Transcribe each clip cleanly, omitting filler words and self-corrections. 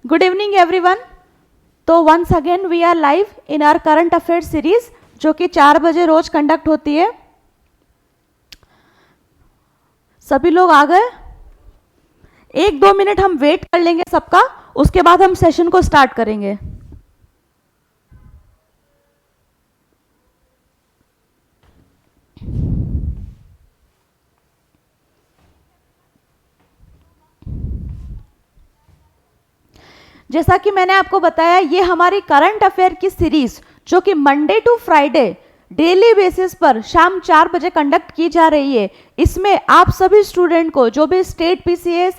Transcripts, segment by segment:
Good evening everyone. तो once again we are live in our current affair series, जो कि 4 बजे रोज conduct होती है। सभी लोग आ गए? 1-2 मिनट हम वेट कर लेंगे सबका, उसके बाद हम सेशन को स्टार्ट करेंगे। जैसा कि मैंने आपको बताया, ये हमारी करंट अफेयर की सीरीज जो कि Monday to Friday daily basis पर शाम 4 बजे कंडक्ट की जा रही है। इसमें आप सभी स्टूडेंट को, जो भी स्टेट पीसीएस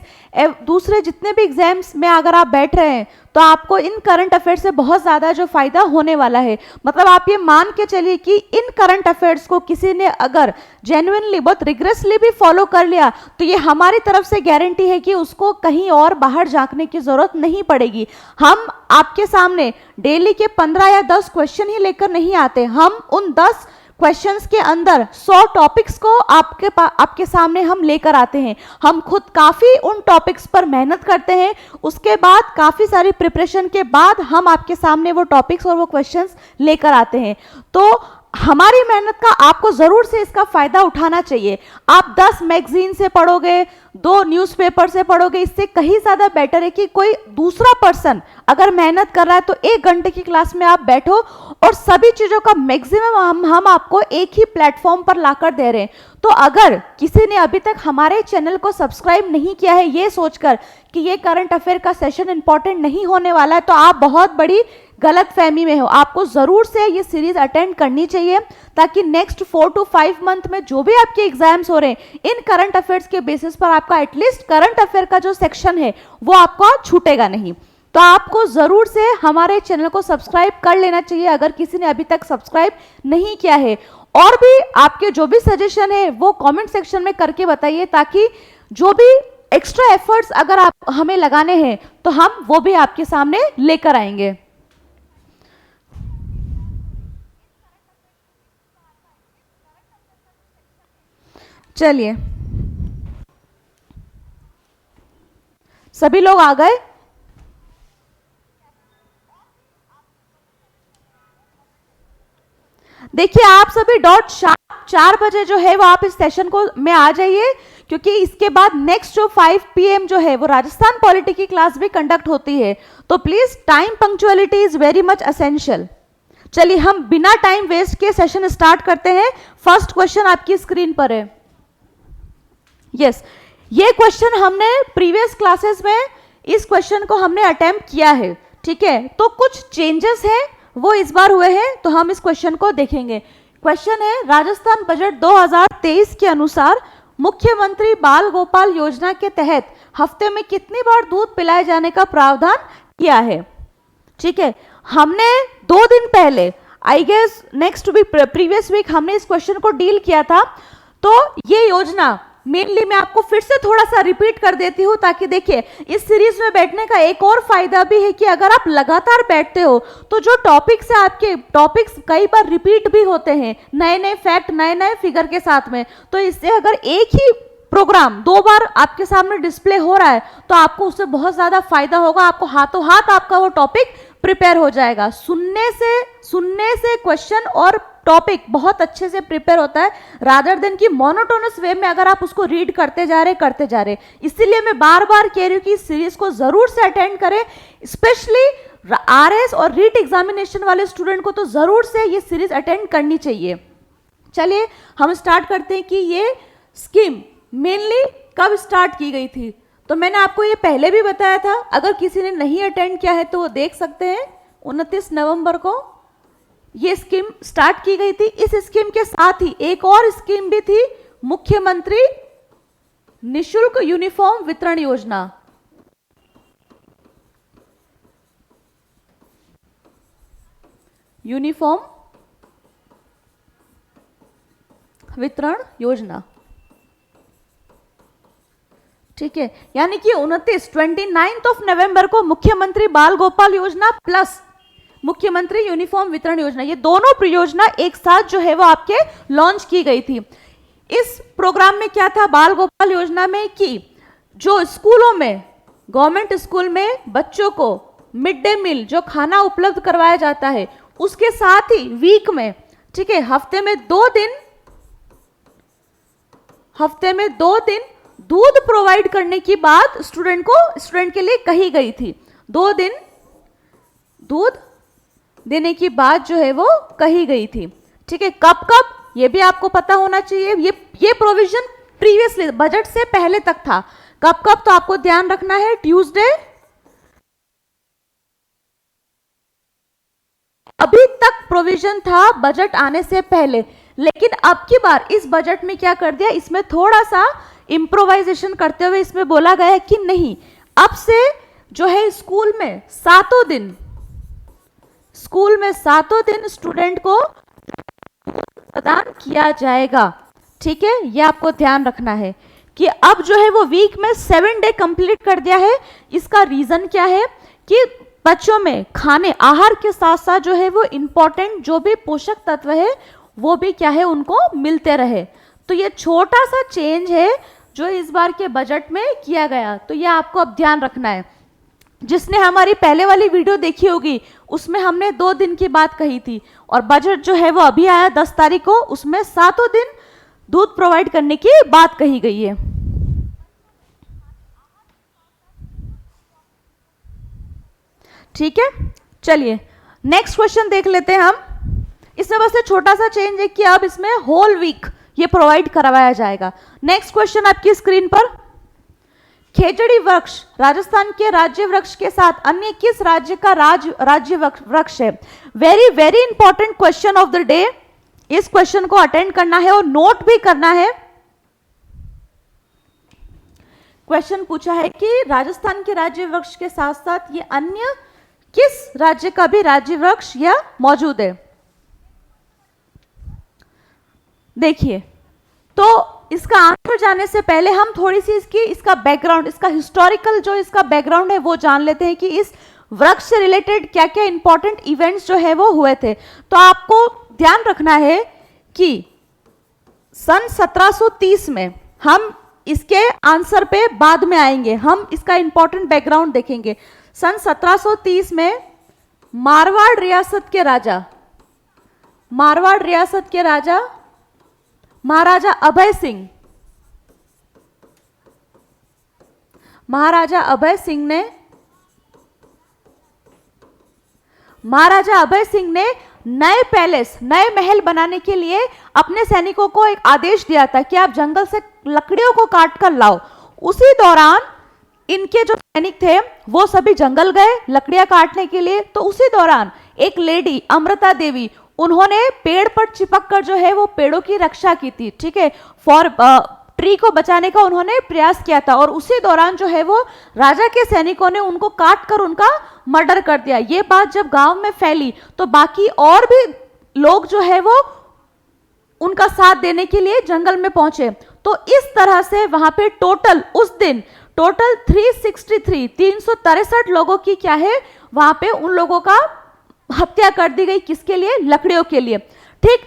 दूसरे जितने भी एग्जाम्स में अगर आप बैठ रहे हैं, तो आपको इन करंट अफेयर से बहुत ज़्यादा जो फायदा होने वाला है, मतलब आप ये मान के चलिए कि इन करंट अफेयर्स को किसी ने अगर जेन्युइनली बहुत रिग्रेसली भी फॉलो कर लिया, तो ये हमारी तरफ से गारंटी है कि उसको कहीं और बाहर झांकने की जरूरत नहीं पड़ेगी। हम आपके सामने डेली के 15 या 10 क्वेश्चन ही लेकर नहीं आते, हम उन 10 क्वेश्चंस के अंदर 100 टॉपिक्स को आपके सामने हम लेकर आते हैं। हम खुद काफी उन टॉपिक्स पर मेहनत करते हैं, उसके बाद काफी सारी प्रिपरेशन के बाद हम आपके सामने वो टॉपिक्स और वो क्वेश्चंस लेकर आते हैं। तो हमारी मेहनत का आपको जरूर से इसका फायदा उठाना चाहिए। आप 10 मैगजीन से पढ़ोगे, 2 न्यूज़पेपर से पढ़ोगे, इससे कहीं ज्यादा बेटर है कि कोई दूसरा पर्सन अगर मेहनत कर रहा है तो 1 घंटे की क्लास में आप बैठो और सभी चीजों का मैक्सिमम हम आपको एक ही प्लेटफॉर्म पर लाकर दे रहे हैं। तो अगर किसी ने अभी तक हमारे चैनल को सब्सक्राइब नहीं किया है ये सोचकर कि ये करंट अफेयर का सेशन इंपॉर्टेंट नहीं होने वाला है, तो आप बहुत बड़ी गलत फहमी में हो। आपको जरूर से ये सीरीज अटेंड करनी चाहिए, ताकि नेक्स्ट 4 to 5 मंथ में जो भी आपके एग्जाम्स हो रहे हैं, इन करंट अफेयर्स के बेसिस पर आपका एटलीस्ट करंट अफेयर का जो सेक्शन है वो आपका छूटेगा नहीं। तो आपको जरूर से हमारे चैनल को सब्सक्राइब कर लेना चाहिए अगर किसी ने अभी तक सब्सक्राइब नहीं किया है। और भी आपके जो भी सजेशन है वो कमेंट सेक्शन में करके बताइए, ताकि जो भी एक्स्ट्रा एफर्ट्स अगर आप हमें लगाने हैं तो हम वो भी आपके सामने लेकर आएंगे। चलिए, सभी लोग आ गए? देखिए, आप सभी डॉट शार्प 4 बजे जो है वो आप इस सेशन को में आ जाइए, क्योंकि इसके बाद नेक्स्ट जो 5 PM जो है वो राजस्थान पॉलिटी की क्लास भी कंडक्ट होती है। तो please time punctuality is very much essential. चलिए, हम बिना टाइम वेस्ट के सेशन स्टार्ट करते हैं। फर्स्ट क्वेश्चन आपकी स्क्रीन पर है। यस, ये क्वेश्चन हमने प्रीवियस क्लासेस में इस क्वेश्चन को हमने अटेम्प्ट किया है, ठीक है। तो कुछ चेंजेस हैं वो इस बार हुए हैं, तो हम इस क्वेश्चन को देखेंगे। क्वेश्चन है, राजस्थान बजट 2023 के अनुसार मुख्यमंत्री बाल गोपाल योजना के तहत हफ्ते में कितनी बार दूध पिलाए जाने का प्रावधान किया है? ठीक है, हमने 2 दिन पहले, I guess next week, previous week हमने इस क्वेश्चन को डील किया था। तो ये योजना मेनली मैं आपको फिर से थोड़ा सा रिपीट कर देती हूं, ताकि देखिए इस सीरीज में बैठने का एक और फायदा भी है कि अगर आप लगातार बैठते हो तो जो टॉपिक्स है, आपके टॉपिक्स कई बार रिपीट भी होते हैं, नए नए फैक्ट, नए नए फिगर के साथ में। तो इससे अगर एक ही प्रोग्राम 2 बार आपके सामने डिस्प्ले हो रहा है तो आपको उससे बहुत ज्यादा फायदा होगा, आपको हाथों हाथ आपका वो टॉपिक प्रिपेयर हो जाएगा। सुनने से क्वेश्चन और टॉपिक बहुत अच्छे से प्रिपेयर होता है, रादर देन कि मोनोटोनस वे में अगर आप उसको रीड करते जा रहे। इसीलिए मैं बार बार कह रही हूँ कि इस सीरीज को जरूर से अटेंड करें। स्पेशली आरएस और रीट एग्जामिनेशन वाले स्टूडेंट को तो जरूर से ये सीरीज अटेंड करनी चाहिए। चलिए, हम स्टार्ट करते हैं कि ये स्कीम मेनली कब स्टार्ट की गई थी। तो मैंने आपको ये पहले भी बताया था, अगर किसी ने नहीं अटेंड किया है तो वो देख सकते हैं। 29 नवंबर को ये स्कीम स्टार्ट की गई थी। इस स्कीम के साथ ही एक और स्कीम भी थी, मुख्यमंत्री निशुल्क यूनिफॉर्म वितरण योजना। यूनिफॉर्म वितरण योजना, ठीक है, यानी कि 29 नवंबर को मुख्यमंत्री बाल गोपाल योजना प्लस मुख्यमंत्री यूनिफॉर्म वितरण योजना, ये दोनों परियोजना एक साथ जो है वो आपके लॉन्च की गई थी। इस प्रोग्राम में क्या था बाल गोपाल योजना में कि जो स्कूलों में, गवर्नमेंट स्कूल में बच्चों को मिड डे मील जो खाना उपलब्ध करवाया जाता है, उसके साथ ही वीक में, ठीक है, हफ्ते में 2 दिन दूध प्रोवाइड करने की बात स्टूडेंट के लिए कही गई थी। 2 दिन दूध देने की बात जो है वो कही गई थी। ठीक है, कब कब ये भी आपको पता होना चाहिए। ये प्रोविजन प्रीवियसली बजट से पहले तक था। कब कब तो आपको ध्यान रखना है, ट्यूसडे, अभी तक प्रोविजन था बजट आने से पहले, लेकिन अब की बार इस बजट में क्या कर दिया, इसमें थोड़ा सा इम्प्रोवाइजेशन करते हुए इसमें बोला गया है कि नहीं, अब से जो है स्कूल में सातों दिन स्टूडेंट को प्रदान किया जाएगा। ठीक है, ये आपको ध्यान रखना है कि अब जो है वो वीक में 7 डे कंप्लीट कर दिया है। इसका रीजन क्या है कि बच्चों में खाने, आहार के साथ साथ जो है वो इंपॉर्टेंट जो भी पोषक तत्व है वो भी क्या है उनको मिलते रहे। तो ये छोटा सा चेंज है जो इस बार के बजट में किया गया, तो ये आपको अब ध्यान रखना है। जिसने हमारी पहले वाली वीडियो देखी होगी उसमें हमने 2 दिन की बात कही थी, और बजट जो है वो अभी आया 10 तारीख को, उसमें 7 दिन दूध प्रोवाइड करने की बात कही गई है। ठीक है, चलिए नेक्स्ट क्वेश्चन देख लेते हैं हम। इसमें बस एक छोटा सा चेंज है कि अब इसमें होल वीक ये प्रोवाइड करवाया जाएगा। नेक्स्ट क्वेश्चन आपकी स्क्रीन पर, खेजड़ी वृक्ष राजस्थान के राज्य वृक्ष के साथ अन्य किस राज्य का राज्य वृक्ष है? Very very important question of the day. इस क्वेश्चन को अटेंड करना है और नोट भी करना है। क्वेश्चन पूछा है कि राजस्थान के राज्य वृक्ष के साथ साथ ये अन्य किस राज्य का भी राज्य वृक्ष या मौजूद है? देखिए, तो इसका आंसर जाने से पहले हम थोड़ी सी इसका बैकग्राउंड, इसका हिस्टोरिकल जो इसका बैकग्राउंड है वो जान लेते हैं कि इस वृक्ष से रिलेटेड क्या क्या इंपॉर्टेंट इवेंट्स जो है वो हुए थे। तो आपको ध्यान रखना है कि सन 1730 में, हम इसके आंसर पे बाद में आएंगे, हम इसका इंपॉर्टेंट बैकग्राउंड देखेंगे। सन 1730 में मारवाड़ रियासत के राजा महाराजा अभय सिंह ने नए पैलेस, नए महल बनाने के लिए अपने सैनिकों को एक आदेश दिया था कि आप जंगल से लकड़ियों को काट कर लाओ। उसी दौरान इनके जो सैनिक थे वो सभी जंगल गए लकड़ियां काटने के लिए। तो उसी दौरान एक लेडी अमृता देवी, उन्होंने पेड़ पर चिपक कर जो है वो पेड़ों की रक्षा की थी। ठीक है, ट्री को बचाने का उन्होंने प्रयास किया था, और उसी दौरान जो है वो राजा के सैनिकों ने उनको काट कर उनका मर्डर कर दिया। ये बात जब गांव में फैली तो बाकी और भी लोग जो है वो उनका साथ देने के लिए जंगल में पहुंचे। तो इस तरह से वहां पे उस दिन टोटल 363 लोगों की क्या है वहां पे उन लोगों का हत्या कर दी गई। किसके लिए? लकड़ियों के लिए। ठीक,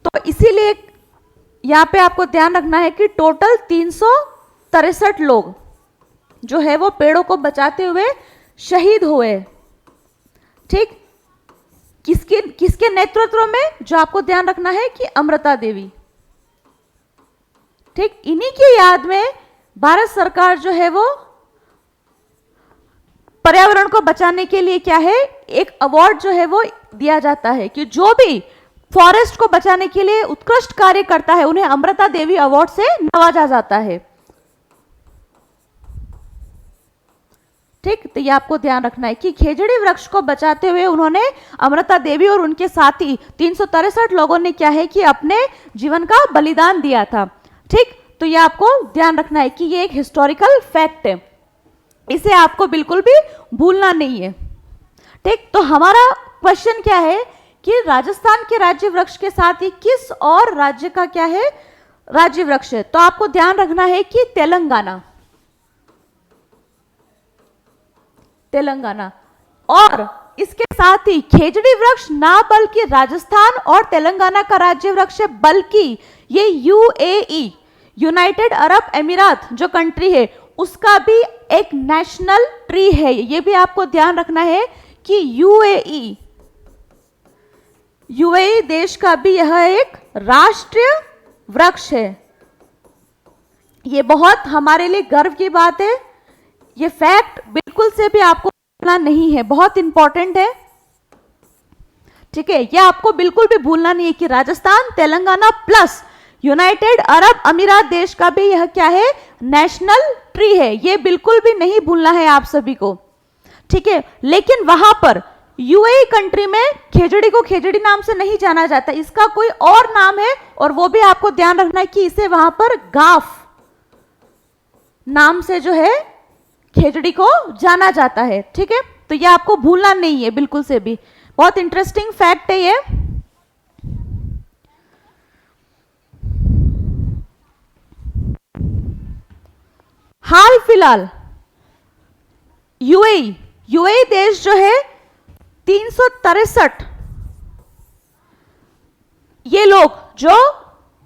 तो इसीलिए यहां पे आपको ध्यान रखना है कि टोटल 363 लोग जो है वो पेड़ों को बचाते हुए शहीद हुए। ठीक, किसके नेतृत्व में? जो आपको ध्यान रखना है कि अमृता देवी। ठीक, इन्हीं की याद में भारत सरकार जो है वो पर्यावरण को बचाने के लिए क्या है, एक अवार्ड जो है वो दिया जाता है कि जो भी फॉरेस्ट को बचाने के लिए उत्कृष्ट कार्य करता है उन्हें अमृता देवी अवार्ड से नवाजा जाता है। ठीक, तो ये आपको ध्यान रखना है कि खेजड़ी वृक्ष को बचाते हुए उन्होंने अमृता देवी और उनके साथी 363 लोगों ने क्या है कि अपने जीवन का बलिदान दिया था। ठीक, तो ये आपको ध्यान रखना है कि ये एक हिस्टोरिकल फैक्ट है, इसे आपको बिल्कुल भी भूलना नहीं है। ठीक, तो हमारा क्वेश्चन क्या है कि राजस्थान के राज्य वृक्ष के साथ ही किस और राज्य का क्या है राज्य वृक्ष है? तो आपको ध्यान रखना है कि तेलंगाना। तेलंगाना। और इसके साथ ही खेजड़ी वृक्ष ना बल्कि राजस्थान और तेलंगाना का राज्य वृक्ष है, बल्कि ये यूएई, यूनाइटेड अरब अमीरात जो कंट्री है, उसका भी एक नेशनल ट्री है। ये भी आपको ध्यान रखना है कि यूएई देश का भी यह एक राष्ट्रीय वृक्ष है। ये बहुत हमारे लिए गर्व की बात है। ये फैक्ट बिल्कुल से भी आपको भूलना नहीं है, बहुत इंपॉर्टेंट है। ठीक है, ये आपको बिल्कुल भी भूलना नहीं है कि Rajasthan, Telangana plus United Arab अमीरात देश का भी यह क्या है, नेशनल ट्री है। ये बिल्कुल भी नहीं भूलना है आप सभी को। ठीक है, लेकिन वहां पर यूएई कंट्री में खेजड़ी को खेजड़ी नाम से नहीं जाना जाता, इसका कोई और नाम है, और वो भी आपको ध्यान रखना है कि इसे वहां पर गाफ नाम से जो है खेजड़ी को जाना जाता है। ठीक है, तो ये आपको भूलना नहीं है बिल्कुल से भी, बहुत इंटरेस्टिंग फैक्ट है ये। हाल फिलहाल यूएई देश जो है 363 ये लोग जो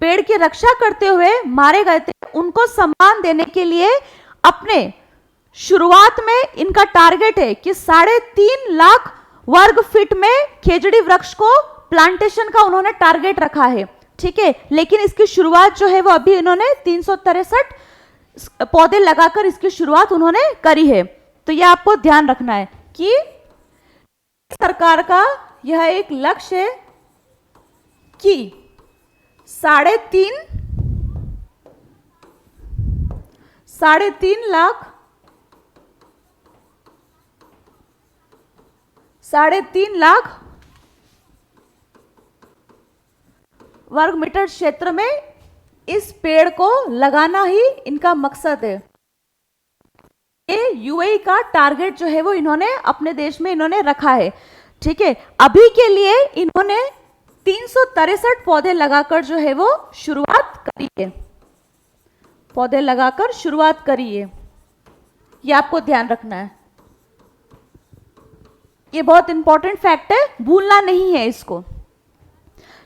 पेड़ की रक्षा करते हुए मारे गए थे, उनको सम्मान देने के लिए अपने शुरुआत में इनका टारगेट है कि 3.5 लाख वर्ग फीट में खेजड़ी वृक्ष को प्लांटेशन का उन्होंने टारगेट रखा है। ठीक है, लेकिन इसकी शुरुआत जो है वो अभी इन्होंने 363 पौधे लगाकर इसकी शुरुआत उन्होंने करी है। तो यह आपको ध्यान रखना है कि सरकार का यह एक लक्ष्य है कि 3.5 लाख वर्ग मीटर क्षेत्र में इस पेड़ को लगाना ही इनका मकसद है। ये यूएई का टारगेट जो है वो इन्होंने अपने देश में इन्होंने रखा है। ठीक है, अभी के लिए इन्होंने 363 पौधे लगाकर जो है वो शुरुआत करी है, पौधे लगाकर शुरुआत करी है। ये आपको ध्यान रखना है, ये बहुत इंपॉर्टेंट फैक्ट है, भूलना नहीं है इसको।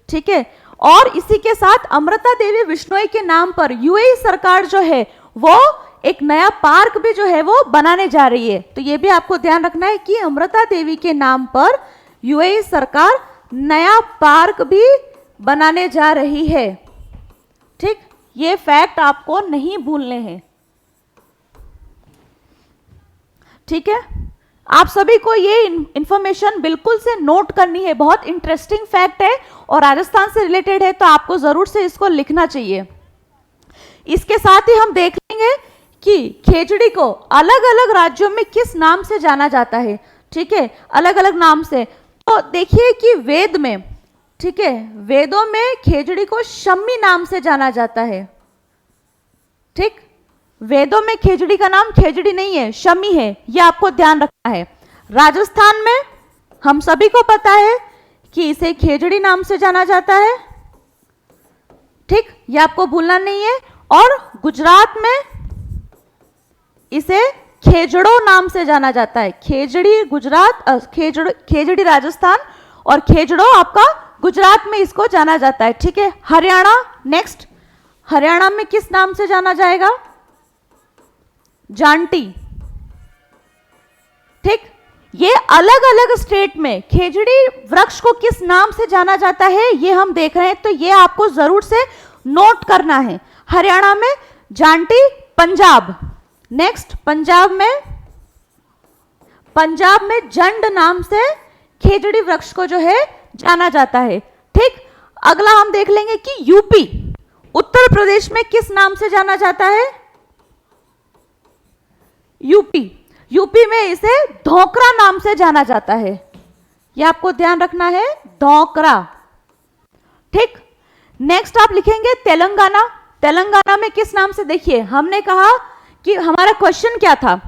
ठीक है, और इसी के साथ अमृता देवी बिश्नोई के नाम पर यूएई सरकार जो है वो एक नया पार्क भी जो है वो बनाने जा रही है। तो ये भी आपको ध्यान रखना है कि अमृता देवी के नाम पर यूएई सरकार नया पार्क भी बनाने जा रही है। ठीक, ये फैक्ट आपको नहीं भूलने हैं। ठीक है, आप सभी को ये इंफॉर्मेशन बिल्कुल से नोट करनी है, बहुत इंटरेस्टिंग फैक्ट है और राजस्थान से रिलेटेड है, तो आपको जरूर से इसको लिखना चाहिए। इसके साथ ही हम देख लेंगे कि खेजड़ी को अलग अलग राज्यों में किस नाम से जाना जाता है। ठीक है, अलग अलग नाम से। तो देखिए कि वेद में, ठीक है, वेदों में खेजड़ी को शम्मी नाम से जाना जाता है। ठीक, वेदों में खेजड़ी का नाम खेजड़ी नहीं है, शमी है, यह आपको ध्यान रखना है। राजस्थान में हम सभी को पता है कि इसे खेजड़ी नाम से जाना जाता है। ठीक, यह आपको भूलना नहीं है। और गुजरात में इसे खेजड़ो नाम से जाना जाता है। खेजड़ी गुजरात, खेजड़ी राजस्थान और खेजड़ो आपका गुजरात में इसको जाना जाता है। ठीक है, हरियाणा नेक्स्ट, हरियाणा में किस नाम से जाना जाएगा, जांटी। ठीक, ये अलग अलग स्टेट में खेजड़ी वृक्ष को किस नाम से जाना जाता है ये हम देख रहे हैं, तो ये आपको जरूर से नोट करना है। हरियाणा में जांटी, पंजाब नेक्स्ट, पंजाब में जंड नाम से खेजड़ी वृक्ष को जो है जाना जाता है। ठीक, अगला हम देख लेंगे कि यूपी, उत्तर प्रदेश में किस नाम से जाना जाता है, यूपी में इसे धोकरा नाम से जाना जाता है। यह आपको ध्यान रखना है, धोकरा। ठीक, नेक्स्ट आप लिखेंगे तेलंगाना। तेलंगाना में किस नाम से, देखिए हमने कहा कि हमारा क्वेश्चन क्या था,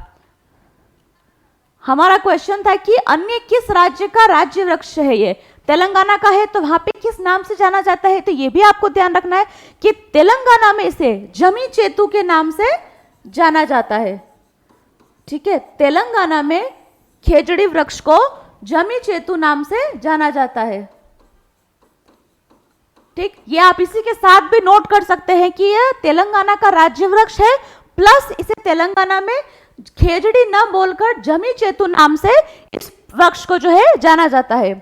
हमारा क्वेश्चन था कि अन्य किस राज्य का राज्य वृक्ष है, ये तेलंगाना का है, तो वहां पे किस नाम से जाना जाता है, तो ये भी आपको ध्यान रखना है कि तेलंगाना में इसे जमी चेतु के नाम से जाना जाता है। ठीक है, तेलंगाना में खेजड़ी वृक्ष को जमीचेतु नाम से जाना जाता है। ठीक, ये आप इसी के साथ भी नोट कर सकते हैं कि यह तेलंगाना का राज्य वृक्ष है, प्लस इसे तेलंगाना में खेजड़ी न बोलकर जमीचेतु नाम से इस वृक्ष को जो है जाना जाता है।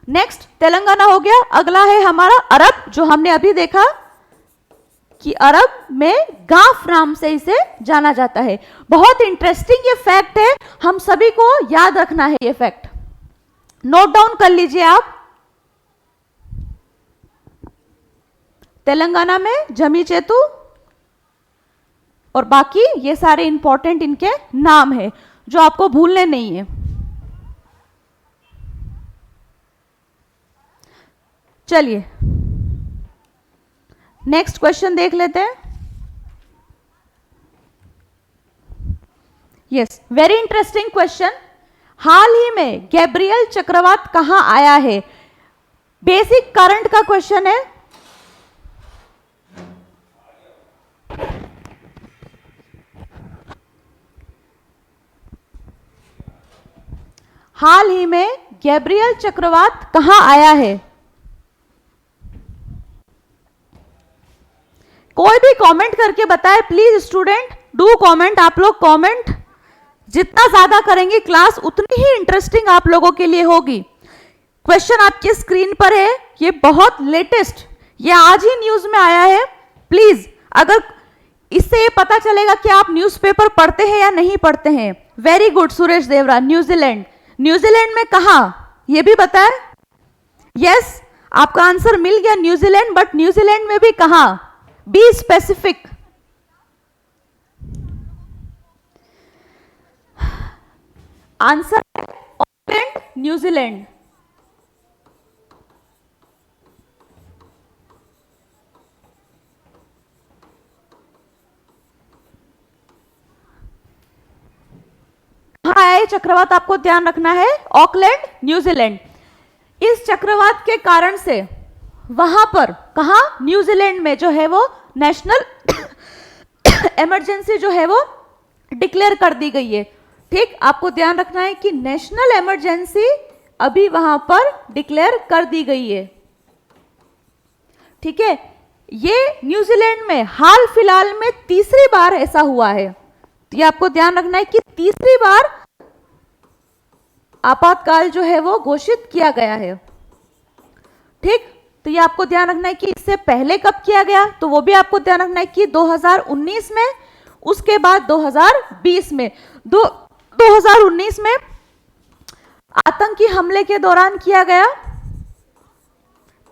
नेक्स्ट तेलंगाना हो गया। अगला है हमारा अरब, जो हमने अभी देखा कि अरब में गाफ नाम से इसे जाना जाता है। बहुत इंटरेस्टिंग ये फैक्ट है, हम सभी को याद रखना है ये फैक्ट, नोट डाउन कर लीजिए आप। तेलंगाना में जमीचेतु और बाकी ये सारे इंपॉर्टेंट इनके नाम है जो आपको भूलने नहीं है। चलिए नेक्स्ट क्वेश्चन देख लेते हैं। Yes, very interesting question. हाल ही में गैब्रियल चक्रवात कहां आया है? बेसिक करंट का क्वेश्चन है। हाल ही में गैब्रियल चक्रवात कहां आया है? कोई भी कमेंट करके बताए प्लीज। स्टूडेंट डू कमेंट, आप लोग कमेंट जितना ज्यादा करेंगे क्लास उतनी ही इंटरेस्टिंग आप लोगों के लिए होगी। क्वेश्चन आपकी स्क्रीन पर है, ये बहुत लेटेस्ट, ये आज ही न्यूज में आया है। प्लीज अगर इससे ये पता चलेगा कि आप न्यूज़पेपर पढ़ते हैं या नहीं पढ़ते हैं। वेरी गुड सुरेश देवरा। न्यूजीलैंड, न्यूजीलैंड में कहां ये भी बताए। यस, आपका आंसर मिल गया न्यूजीलैंड, बट न्यूजीलैंड में भी कहां? Be specific. Answer Auckland, New Zealand. कहां आया चक्रवात? आपको ध्यान रखना है, ऑकलैंड, न्यूजीलैंड। इस चक्रवात के कारण से वहां पर, कहा, न्यूजीलैंड में जो है वो नेशनल इमरजेंसी जो है वो डिक्लेयर कर दी गई है। ठीक, आपको ध्यान रखना है कि नेशनल इमरजेंसी अभी वहां पर डिक्लेयर कर दी गई है। ठीक है, ये न्यूजीलैंड में हाल फिलहाल में तीसरी बार ऐसा हुआ है। तो ये आपको ध्यान रखना है कि तीसरी बार आपातकाल जो है वो घोषित किया गया है। ठीक, तो ये आपको ध्यान रखना है कि इससे पहले कब किया गया, तो वो भी आपको ध्यान रखना है कि 2019 में, उसके बाद 2020 में। 2019 में आतंकी हमले के दौरान किया गया।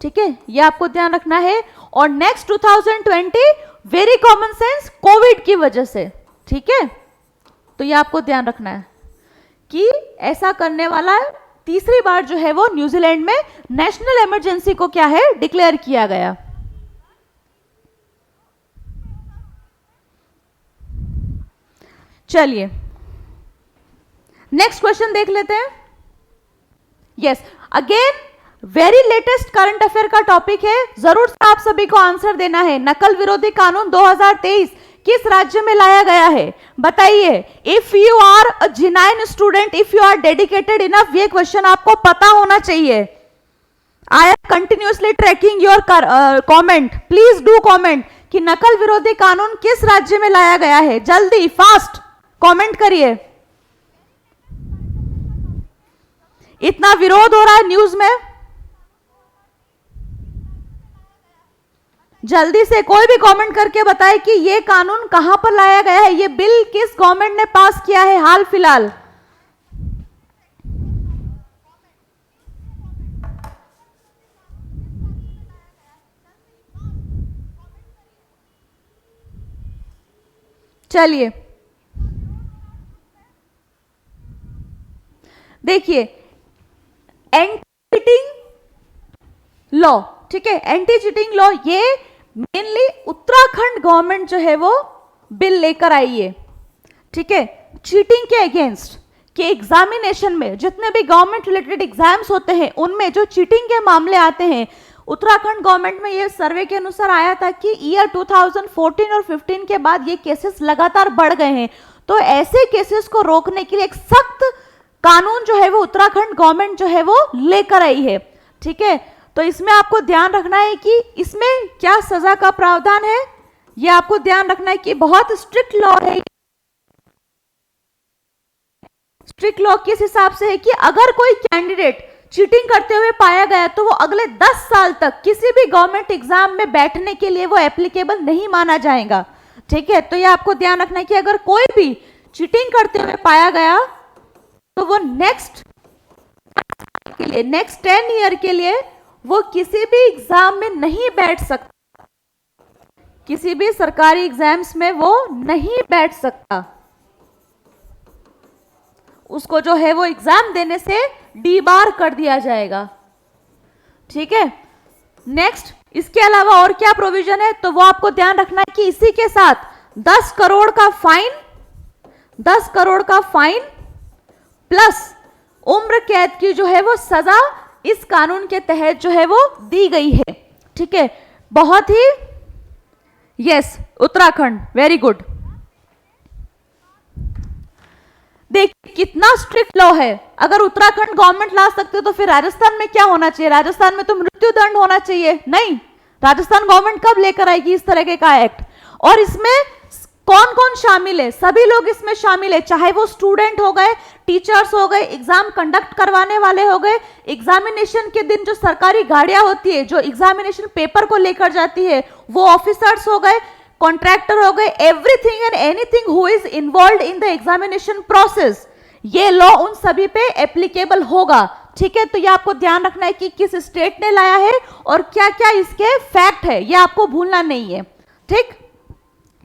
ठीक है, ये आपको ध्यान रखना है। और next 2020 very common sense, Covid की वजह से। ठीक है, तो ये आपको ध्यान रखना है कि ऐसा करने वाला तीसरी बार जो है वो न्यूजीलैंड में नेशनल इमरजेंसी को क्या है, डिक्लेयर किया गया। चलिए नेक्स्ट क्वेश्चन देख लेते हैं। Yes, again very latest current affair का टॉपिक है, जरूर से आप सभी को आंसर देना है। नकल विरोधी कानून 2023 किस राज्य में लाया गया है? बताइए। If you are a genuine student, if you are dedicated enough, ये क्वेश्चन आपको पता होना चाहिए। I am continuously tracking your comment, please do comment कि नकल विरोधी कानून किस राज्य में लाया गया है। जल्दी फास्ट कमेंट करिए। इतना विरोध हो रहा है न्यूज में, जल्दी से कोई भी कमेंट करके बताए कि ये कानून कहां पर लाया गया है, ये बिल किस गवर्नमेंट ने पास किया है हाल फिलहाल। चलिए देखिए, एंटी चीटिंग लॉ, ठीक है, एंटी चीटिंग लॉ, ये मेनली उत्तराखंड गवर्नमेंट जो है वो बिल लेकर आई है। ठीक है, चीटिंग के अगेंस्ट कि एग्जामिनेशन में जितने भी गवर्नमेंट रिलेटेड एग्जाम्स होते हैं उनमें जो चीटिंग के मामले आते हैं, उत्तराखंड गवर्नमेंट में ये सर्वे के अनुसार आया था कि ईयर 2014 और 15 के बाद ये केसेस लगातार बढ़ गए हैं। तो ऐसे केसेस को रोकने के लिए एक सख्त कानून जो है वो उत्तराखंड गवर्नमेंट जो है वो लेकर आई है। ठीक है, तो इसमें आपको ध्यान रखना है कि इसमें क्या सजा का प्रावधान है, ये आपको ध्यान रखना है कि बहुत स्ट्रिक्ट लॉ है। स्ट्रिक्ट लॉ किस हिसाब से है कि अगर कोई कैंडिडेट चीटिंग करते हुए पाया गया तो वो अगले 10 साल तक किसी भी गवर्नमेंट एग्जाम में बैठने के लिए वो एप्लीकेबल नहीं माना जाएगा। ठीक है, तो ये आपको ध्यान रखना है कि अगर कोई भी चीटिंग करते हुए पाया गया तो वो नेक्स्ट 10 ईयर के लिए वो किसी भी एग्जाम में नहीं बैठ सकता, किसी भी सरकारी एग्जाम्स में वो नहीं बैठ सकता, उसको जो है वो एग्जाम देने से डीबार कर दिया जाएगा। ठीक है, नेक्स्ट इसके अलावा और क्या प्रोविजन है, तो वो आपको ध्यान रखना है कि इसी के साथ 10 करोड़ का फाइन प्लस उम्र कैद की जो है वो सजा इस कानून के तहत जो है वो दी गई है। ठीक है, बहुत ही यस उत्तराखंड वेरी गुड। देखिए कितना स्ट्रिक्ट लॉ है, अगर उत्तराखंड गवर्नमेंट ला सकते तो फिर राजस्थान में क्या होना चाहिए, राजस्थान में तो मृत्यु दंड होना चाहिए, नहीं, राजस्थान गवर्नमेंट कब लेकर आएगी इस तरह का एक्ट। और इसमें कौन कौन शामिल है, सभी लोग इसमें शामिल है, चाहे वो स्टूडेंट हो गए, टीचर्स हो गए, एग्जाम कंडक्ट करवाने वाले हो गए, एग्जामिनेशन के दिन जो सरकारी गाड़ियां होती है जो एग्जामिनेशन पेपर को लेकर जाती है वो ऑफिसर्स हो गए, कॉन्ट्रैक्टर हो गए, everything and anything who is involve in the examination process, ये लॉ उन सभी पे एप्लीकेबल होगा। ठीक है, तो ये आपको ध्यान रखना है कि किस स्टेट ने लाया है और क्या क्या इसके फैक्ट है, ये आपको भूलना नहीं है। ठीक,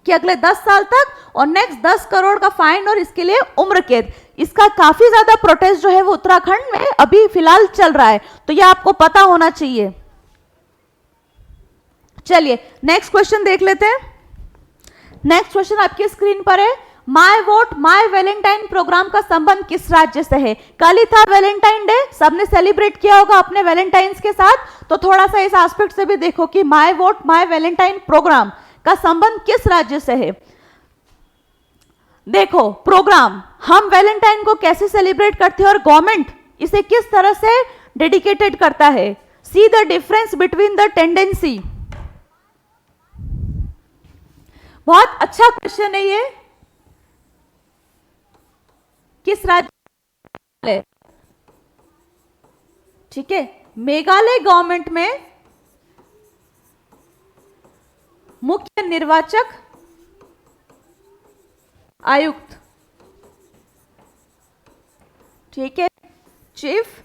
कि अगले 10 साल तक और नेक्स्ट 10 करोड़ का फाइन और इसके लिए उम्र कैद, इसका काफी ज्यादा प्रोटेस्ट जो है वो उत्तराखंड में अभी फिलहाल चल रहा है, तो ये आपको पता होना चाहिए। चलिए नेक्स्ट क्वेश्चन देख लेते हैं। नेक्स्ट क्वेश्चन आपकी स्क्रीन पर है, my vote my Valentine programme का संबंध किस राज्य से है। कल ही था वैलेंटाइन डे, सबने सेलिब्रेट किया होगा अपने वैलेंटाइंस के साथ, तो थोड़ा सा इस एस्पेक्ट से भी देखो कि my vote my Valentine programme का संबंध किस राज्य से है। देखो प्रोग्राम, हम वैलेंटाइन को कैसे सेलिब्रेट करते हैं और गवर्नमेंट इसे किस तरह से डेडिकेटेड करता है। See the difference between the tendency. बहुत अच्छा क्वेश्चन है ये, किस राज्य, ठीक है, मेघालय गवर्नमेंट में मुख्य निर्वाचक आयुक्त, ठीक है, चीफ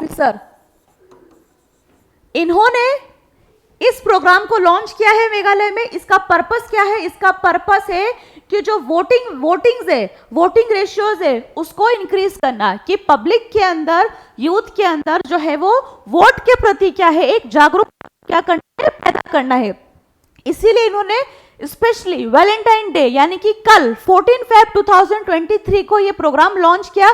ऑफिसर, इन्होंने इस प्रोग्राम को लॉन्च किया है मेघालय में। इसका पर्पस क्या है, इसका पर्पस है कि जो वोटिंग रेशियोज है उसको इंक्रीज करना, कि पब्लिक के अंदर, यूथ के अंदर जो है वो वोट के प्रति क्या है, एक जागरूकता क्या करना है, पैदा करना है। इसीलिए इन्होंने स्पेशली वैलेंटाइन डे यानी कि कल 14 Feb 2023 को ये प्रोग्राम लॉन्च किया।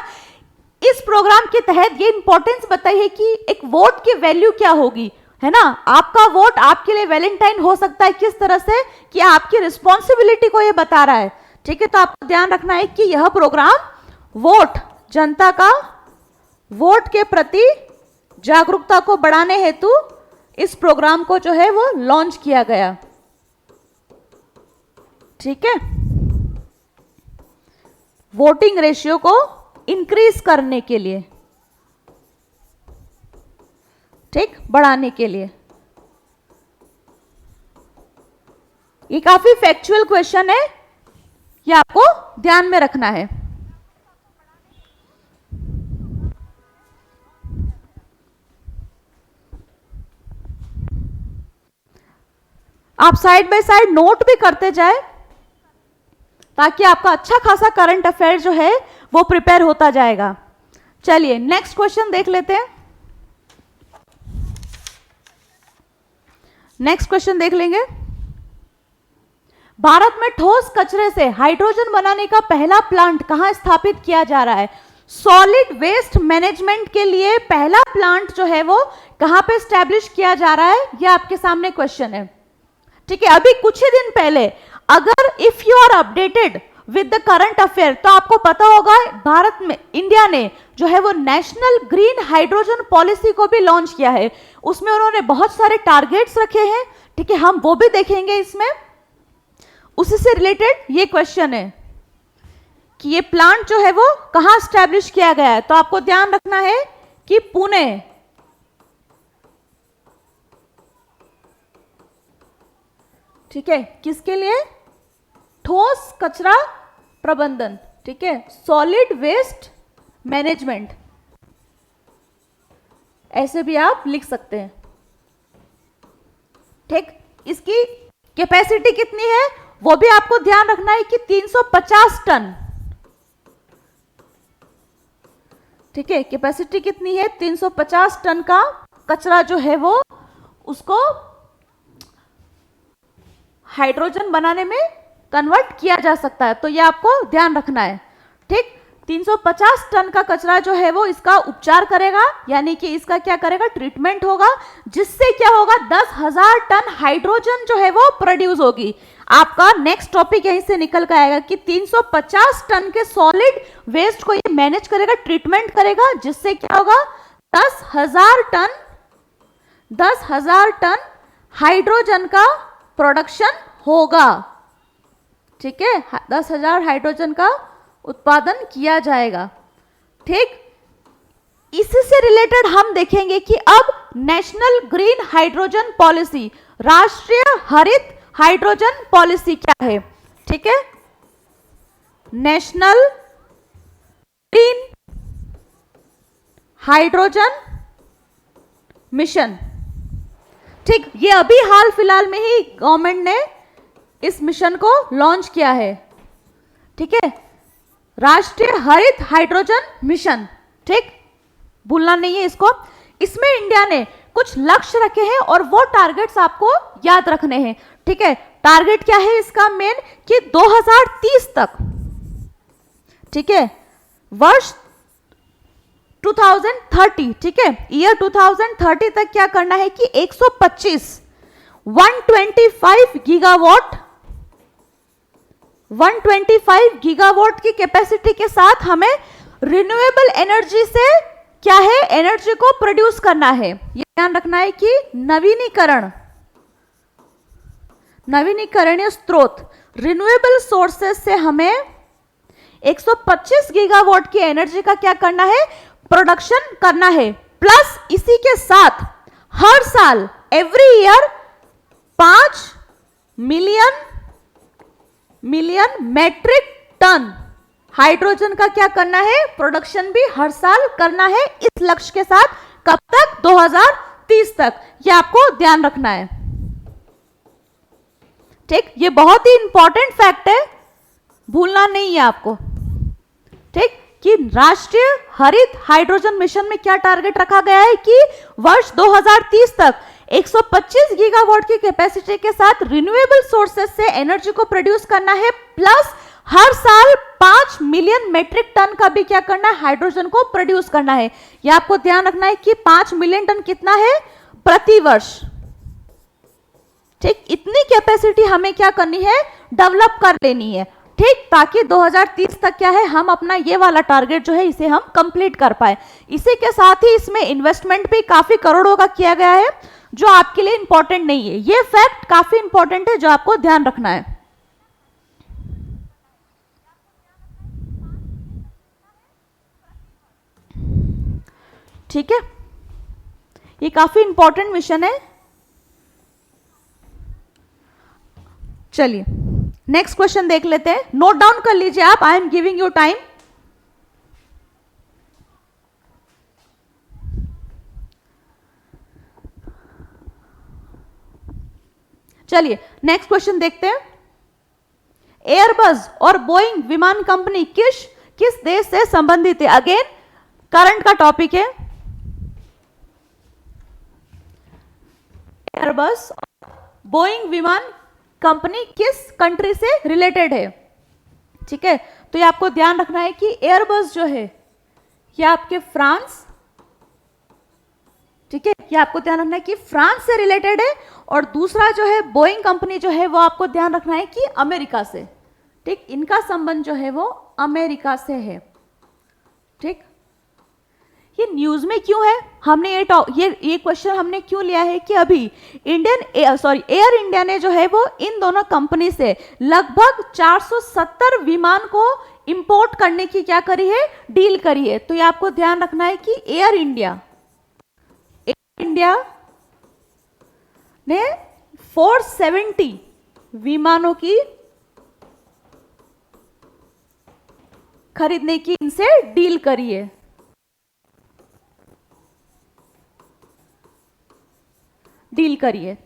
इस प्रोग्राम के तहत ये इंपॉर्टेंस बताई है कि एक वोट की वैल्यू क्या होगी, है ना, आपका वोट आपके लिए वैलेंटाइन हो सकता है किस तरह से, कि आपकी रिस्पॉन्सिबिलिटी को ये बता रहा है। ठीक है, तो आपको ध्यान रखना है कि यह प्रोग्राम वोट, जनता का वोट के प्रति जागरूकता को बढ़ाने हेतु इस प्रोग्राम को जो है वो लॉन्च किया गया। ठीक है, वोटिंग रेशियो को इंक्रीज करने के लिए, ठीक, बढ़ाने के लिए। ये काफी फैक्चुअल क्वेश्चन है, ये आपको ध्यान में रखना है। आप साइड बाय साइड नोट भी करते जाए ताकि आपका अच्छा खासा करंट अफेयर जो है वो प्रिपेयर होता जाएगा। चलिए नेक्स्ट क्वेश्चन देख लेते हैं। नेक्स्ट क्वेश्चन देख लेंगे। भारत में ठोस कचरे से हाइड्रोजन बनाने का पहला प्लांट कहां स्थापित किया जा रहा है। सॉलिड वेस्ट मैनेजमेंट के लिए पहला प्लांट जो है वो कहां पे स्टैब्लिश किया जा रहा है, यह आपके सामने क्वेश्चन है। ठीक है, अभी कुछ ही दिन पहले अगर if you are updated with the current affair, तो आपको पता होगा भारत में, इंडिया ने जो है वो नेशनल ग्रीन हाइड्रोजन पॉलिसी को भी लॉन्च किया है। उसमें उन्होंने बहुत सारे टारगेट्स रखे हैं, ठीक है, हम वो भी देखेंगे इसमें। उसी से रिलेटेड ये क्वेश्चन है कि ये प्लांट जो है वो कहां स्टैब्लिश किया गया है, तो आपको ध्यान रखना है कि पुणे, ठीक है, किसके लिए? ठोस कचरा प्रबंधन, ठीक है, सॉलिड वेस्ट मैनेजमेंट, ऐसे भी आप लिख सकते हैं, ठीक। इसकी कैपेसिटी कितनी है वो भी आपको ध्यान रखना है कि 350 टन, ठीक है, कैपेसिटी कितनी है? 350 टन का कचरा जो है वो उसको हाइड्रोजन बनाने में कन्वर्ट किया जा सकता है, तो ये आपको ध्यान रखना है, ठीक। 350 टन का कचरा जो है वो इसका उपचार करेगा, यानी कि इसका क्या करेगा? ट्रीटमेंट होगा, जिससे क्या होगा? 10,000 टन हाइड्रोजन जो है वो प्रोड्यूस होगी। आपका नेक्स्ट टॉपिक यहीं से निकल कर आएगा कि 350 टन के सॉलिड वेस्ट को ये मैनेज करेगा, ट्रीटमेंट करेगा, जिससे क्या होगा? 10,000 टन हाइड्रोजन का प्रोडक्शन होगा, ठीक है, 10,000 हाइड्रोजन का उत्पादन किया जाएगा, ठीक। इसी से रिलेटेड हम देखेंगे कि अब नेशनल ग्रीन हाइड्रोजन पॉलिसी, राष्ट्रीय हरित हाइड्रोजन पॉलिसी क्या है, ठीक है, नेशनल ग्रीन हाइड्रोजन मिशन, ठीक। ये अभी हाल फिलहाल में ही गवर्नमेंट ने इस मिशन को लॉन्च किया है, ठीक है, राष्ट्रीय हरित हाइड्रोजन मिशन, ठीक, भूलना नहीं है इसको। इसमें इंडिया ने कुछ लक्ष्य रखे हैं और वो टारगेट्स आपको याद रखने हैं, ठीक है। टारगेट क्या है इसका मेन? कि 2030 तक, ठीक है, वर्ष 2030, ठीक है, ईयर 2030 तक क्या करना है कि 125 गीगावाट की कैपेसिटी के साथ हमें रिन्यूएबल एनर्जी से क्या है? एनर्जी को प्रोड्यूस करना है। ये ध्यान रखना है कि नवीनीकरणीय स्रोत, रिन्यूएबल सोर्सेस से हमें 125 गीगावाट की एनर्जी का क्या करना है? प्रोडक्शन करना है। प्लस इसी के साथ हर साल every year 5 million metric ton hydrogen का क्या करना है? प्रोडक्शन भी हर साल करना है, इस लक्ष्य के साथ। कब तक? 2030 तक। ये आपको ध्यान रखना है, ठीक। ये बहुत ही इंपॉर्टेंट फैक्ट है, भूलना नहीं है आपको, ठीक, कि राष्ट्रीय हरित हाइड्रोजन मिशन में क्या टारगेट रखा गया है कि वर्ष 2030 तक 125 गीगावाट की कैपेसिटी के साथ रिन्यूएबल सोर्सेस से एनर्जी को प्रोड्यूस करना है, प्लस हर साल 5 मिलियन मेट्रिक टन का भी क्या करना है? हाइड्रोजन को प्रोड्यूस करना है। यह आपको ध्यान रखना है कि 5 मिलियन टन कितना है? प्रति वर्ष, ठीक। इतनी कैपेसिटी हमें क्या करनी है? डेवलप कर लेनी है, ठीक, ताकि 2030 तक क्या है? हम अपना ये वाला टारगेट जो है इसे हम कंप्लीट कर पाए। इसी के साथ ही इसमें इन्वेस्टमेंट भी काफी करोड़ों का किया गया है, जो आपके लिए इंपॉर्टेंट नहीं है। ये फैक्ट काफी इंपॉर्टेंट है, जो आपको ध्यान रखना है, ठीक है। ये काफी इंपॉर्टेंट मिशन है। चलिए नेक्स्ट क्वेश्चन देख लेते हैं, नोट डाउन कर लीजिए आप, I am giving you time. चलिए नेक्स्ट क्वेश्चन देखते हैं। एयरबस और बोइंग विमान कंपनी किस देश से संबंधित है? अगेन करंट का टॉपिक है। एयरबस बोइंग विमान कंपनी किस कंट्री से रिलेटेड है? ठीक है, तो ये आपको ध्यान रखना है कि एयरबस जो है ये आपके फ्रांस, ठीक है, ये आपको ध्यान रखना है कि फ्रांस से रिलेटेड है, और दूसरा जो है बोइंग कंपनी जो है वो आपको ध्यान रखना है कि अमेरिका से, ठीक, इनका संबंध जो है वो अमेरिका से है। ठीक, ये न्यूज में क्यों है, हमने ये क्वेश्चन हमने क्यों लिया है कि अभी एयर इंडिया ने जो है वो इन दोनों कंपनी से लगभग 470 विमान को इंपोर्ट करने की क्या करी है, डील करी है। तो ये आपको ध्यान रखना है कि एयर इंडिया ने 470 विमानों की खरीदने की इनसे डील करी है।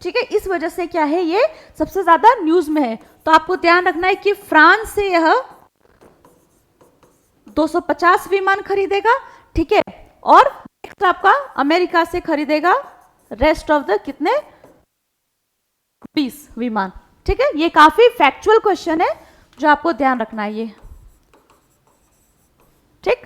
ठीक है, इस वजह से क्या है, ये सबसे ज्यादा न्यूज में है। तो आपको ध्यान रखना है कि फ्रांस से यह 250 विमान खरीदेगा, ठीक है, और नेक्स्ट आपका अमेरिका से खरीदेगा रेस्ट ऑफ द कितने, 20 विमान। ठीक है, ये काफी फैक्चुअल क्वेश्चन है जो आपको ध्यान रखना है ये। ठीक,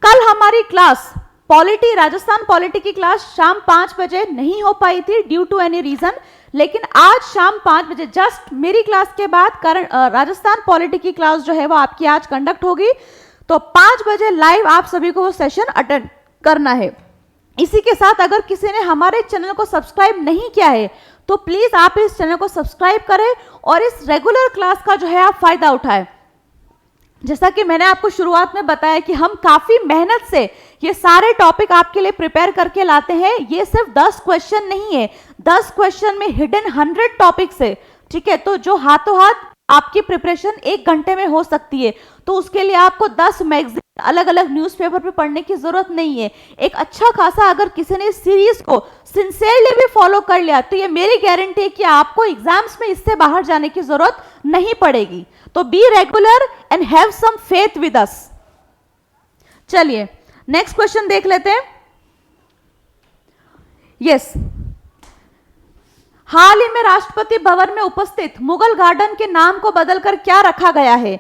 कल हमारी क्लास राजस्थान पॉलिटी की क्लास शाम 5 बजे नहीं हो पाई थी ड्यू टू एनी रीजन, लेकिन आज शाम 5 बजे जस्ट मेरी क्लास के बाद राजस्थान पॉलिटी की क्लास जो है वो आपकी आज कंडक्ट होगी। तो 5 बजे लाइव आप सभी को वो सेशन अटेंड करना है। इसी के साथ अगर किसी ने हमारे चैनल को सब्सक्राइब नहीं किया है तो प्लीज आप इस चैनल को सब्सक्राइब करें और इस रेगुलर क्लास का जो है आप फायदा उठाएं। जैसा कि मैंने आपको शुरुआत में बताया कि हम काफी मेहनत से ये सारे टॉपिक आपके लिए प्रिपेयर करके लाते हैं। ये सिर्फ 10 क्वेश्चन नहीं है, 10 क्वेश्चन में हिडन 100 टॉपिक्स है। ठीक है, तो जो हाथों हाथ आपकी प्रिपरेशन 1 घंटे में हो सकती है, तो उसके लिए आपको 10 मैगजीन अलग अलग न्यूज़पेपर पे पढ़ने की जरूरत नहीं है। एक अच्छा खासा अगर किसी ने इस सीरीज को सिंसियरली भी फॉलो कर लिया तो ये मेरी गारंटी है कि आपको एग्जाम्स में इससे बाहर जाने की जरूरत नहीं पड़ेगी। तो be regular and have some faith with us. चलिए नेक्स्ट क्वेश्चन देख लेते हैं। यस, हाल ही में राष्ट्रपति भवन में उपस्थित मुगल गार्डन के नाम को बदलकर क्या रखा गया है?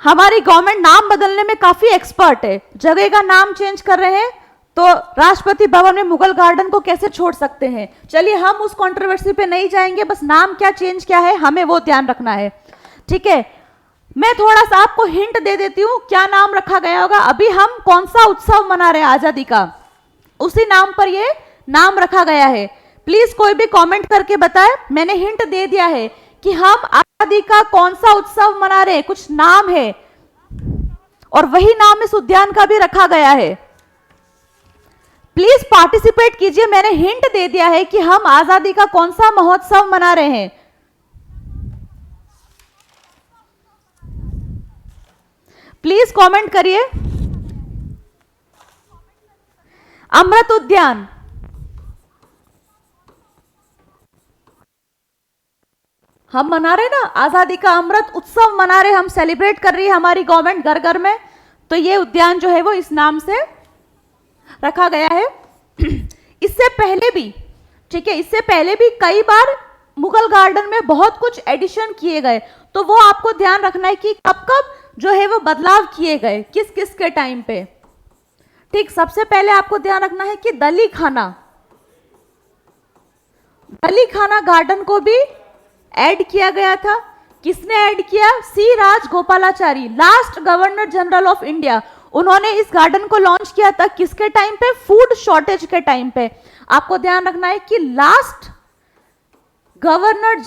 हमारी गवर्नमेंट नाम बदलने में काफी एक्सपर्ट है। जगह का नाम चेंज कर रहे हैं तो राष्ट्रपति भवन में मुगल गार्डन को कैसे छोड़ सकते हैं? चलिए हम उस कंट्रोवर्सी पे नहीं जाएंगे, बस नाम क्या चेंज क्या है हमें वो ध्यान रखना है। ठीक है, मैं थोड़ा सा आपको हिंट दे देती हूं क्या नाम रखा गया होगा। अभी हम कौन सा उत्सव मना रहे हैं आजादी का, उसी नाम पर ये नाम रखा गया है। प्लीज कोई भी कमेंट करके बताए। मैंने हिंट दे दिया है कि हम आजादी का कौन सा उत्सव मना रहे हैं, कुछ नाम है और वही नाम इस उद्यान का भी रखा गया है। प्लीज पार्टिसिपेट कीजिए। मैंने हिंट दे दिया है कि हम आजादी का कौन सा महोत्सव मना रहे हैं। प्लीज कमेंट करिए। अमृत उद्यान, हम मना रहे ना आजादी का अमृत उत्सव मना रहे, हम सेलिब्रेट कर रही है हमारी गवर्नमेंट घर घर में। तो ये उद्यान जो है वो इस नाम से रखा गया है। इससे पहले भी, ठीक है, इससे पहले भी कई बार मुगल गार्डन में बहुत कुछ एडिशन किए गए, तो वो आपको ध्यान रखना है कि कब कब जो है वो बदलाव किए गए, किस किस के टाइम पे। ठीक, सबसे पहले आपको ध्यान रखना है कि दली खाना गार्डन को भी ऐड किया गया था। किसने ऐड किया? C Rajagopalachari, last governor general of India. उन्होंने इस गार्डन को लॉन्च किया था किसके टाइम पे? फूड शॉर्टेज के टाइम पे। आपको ध्यान रखना है कि last governor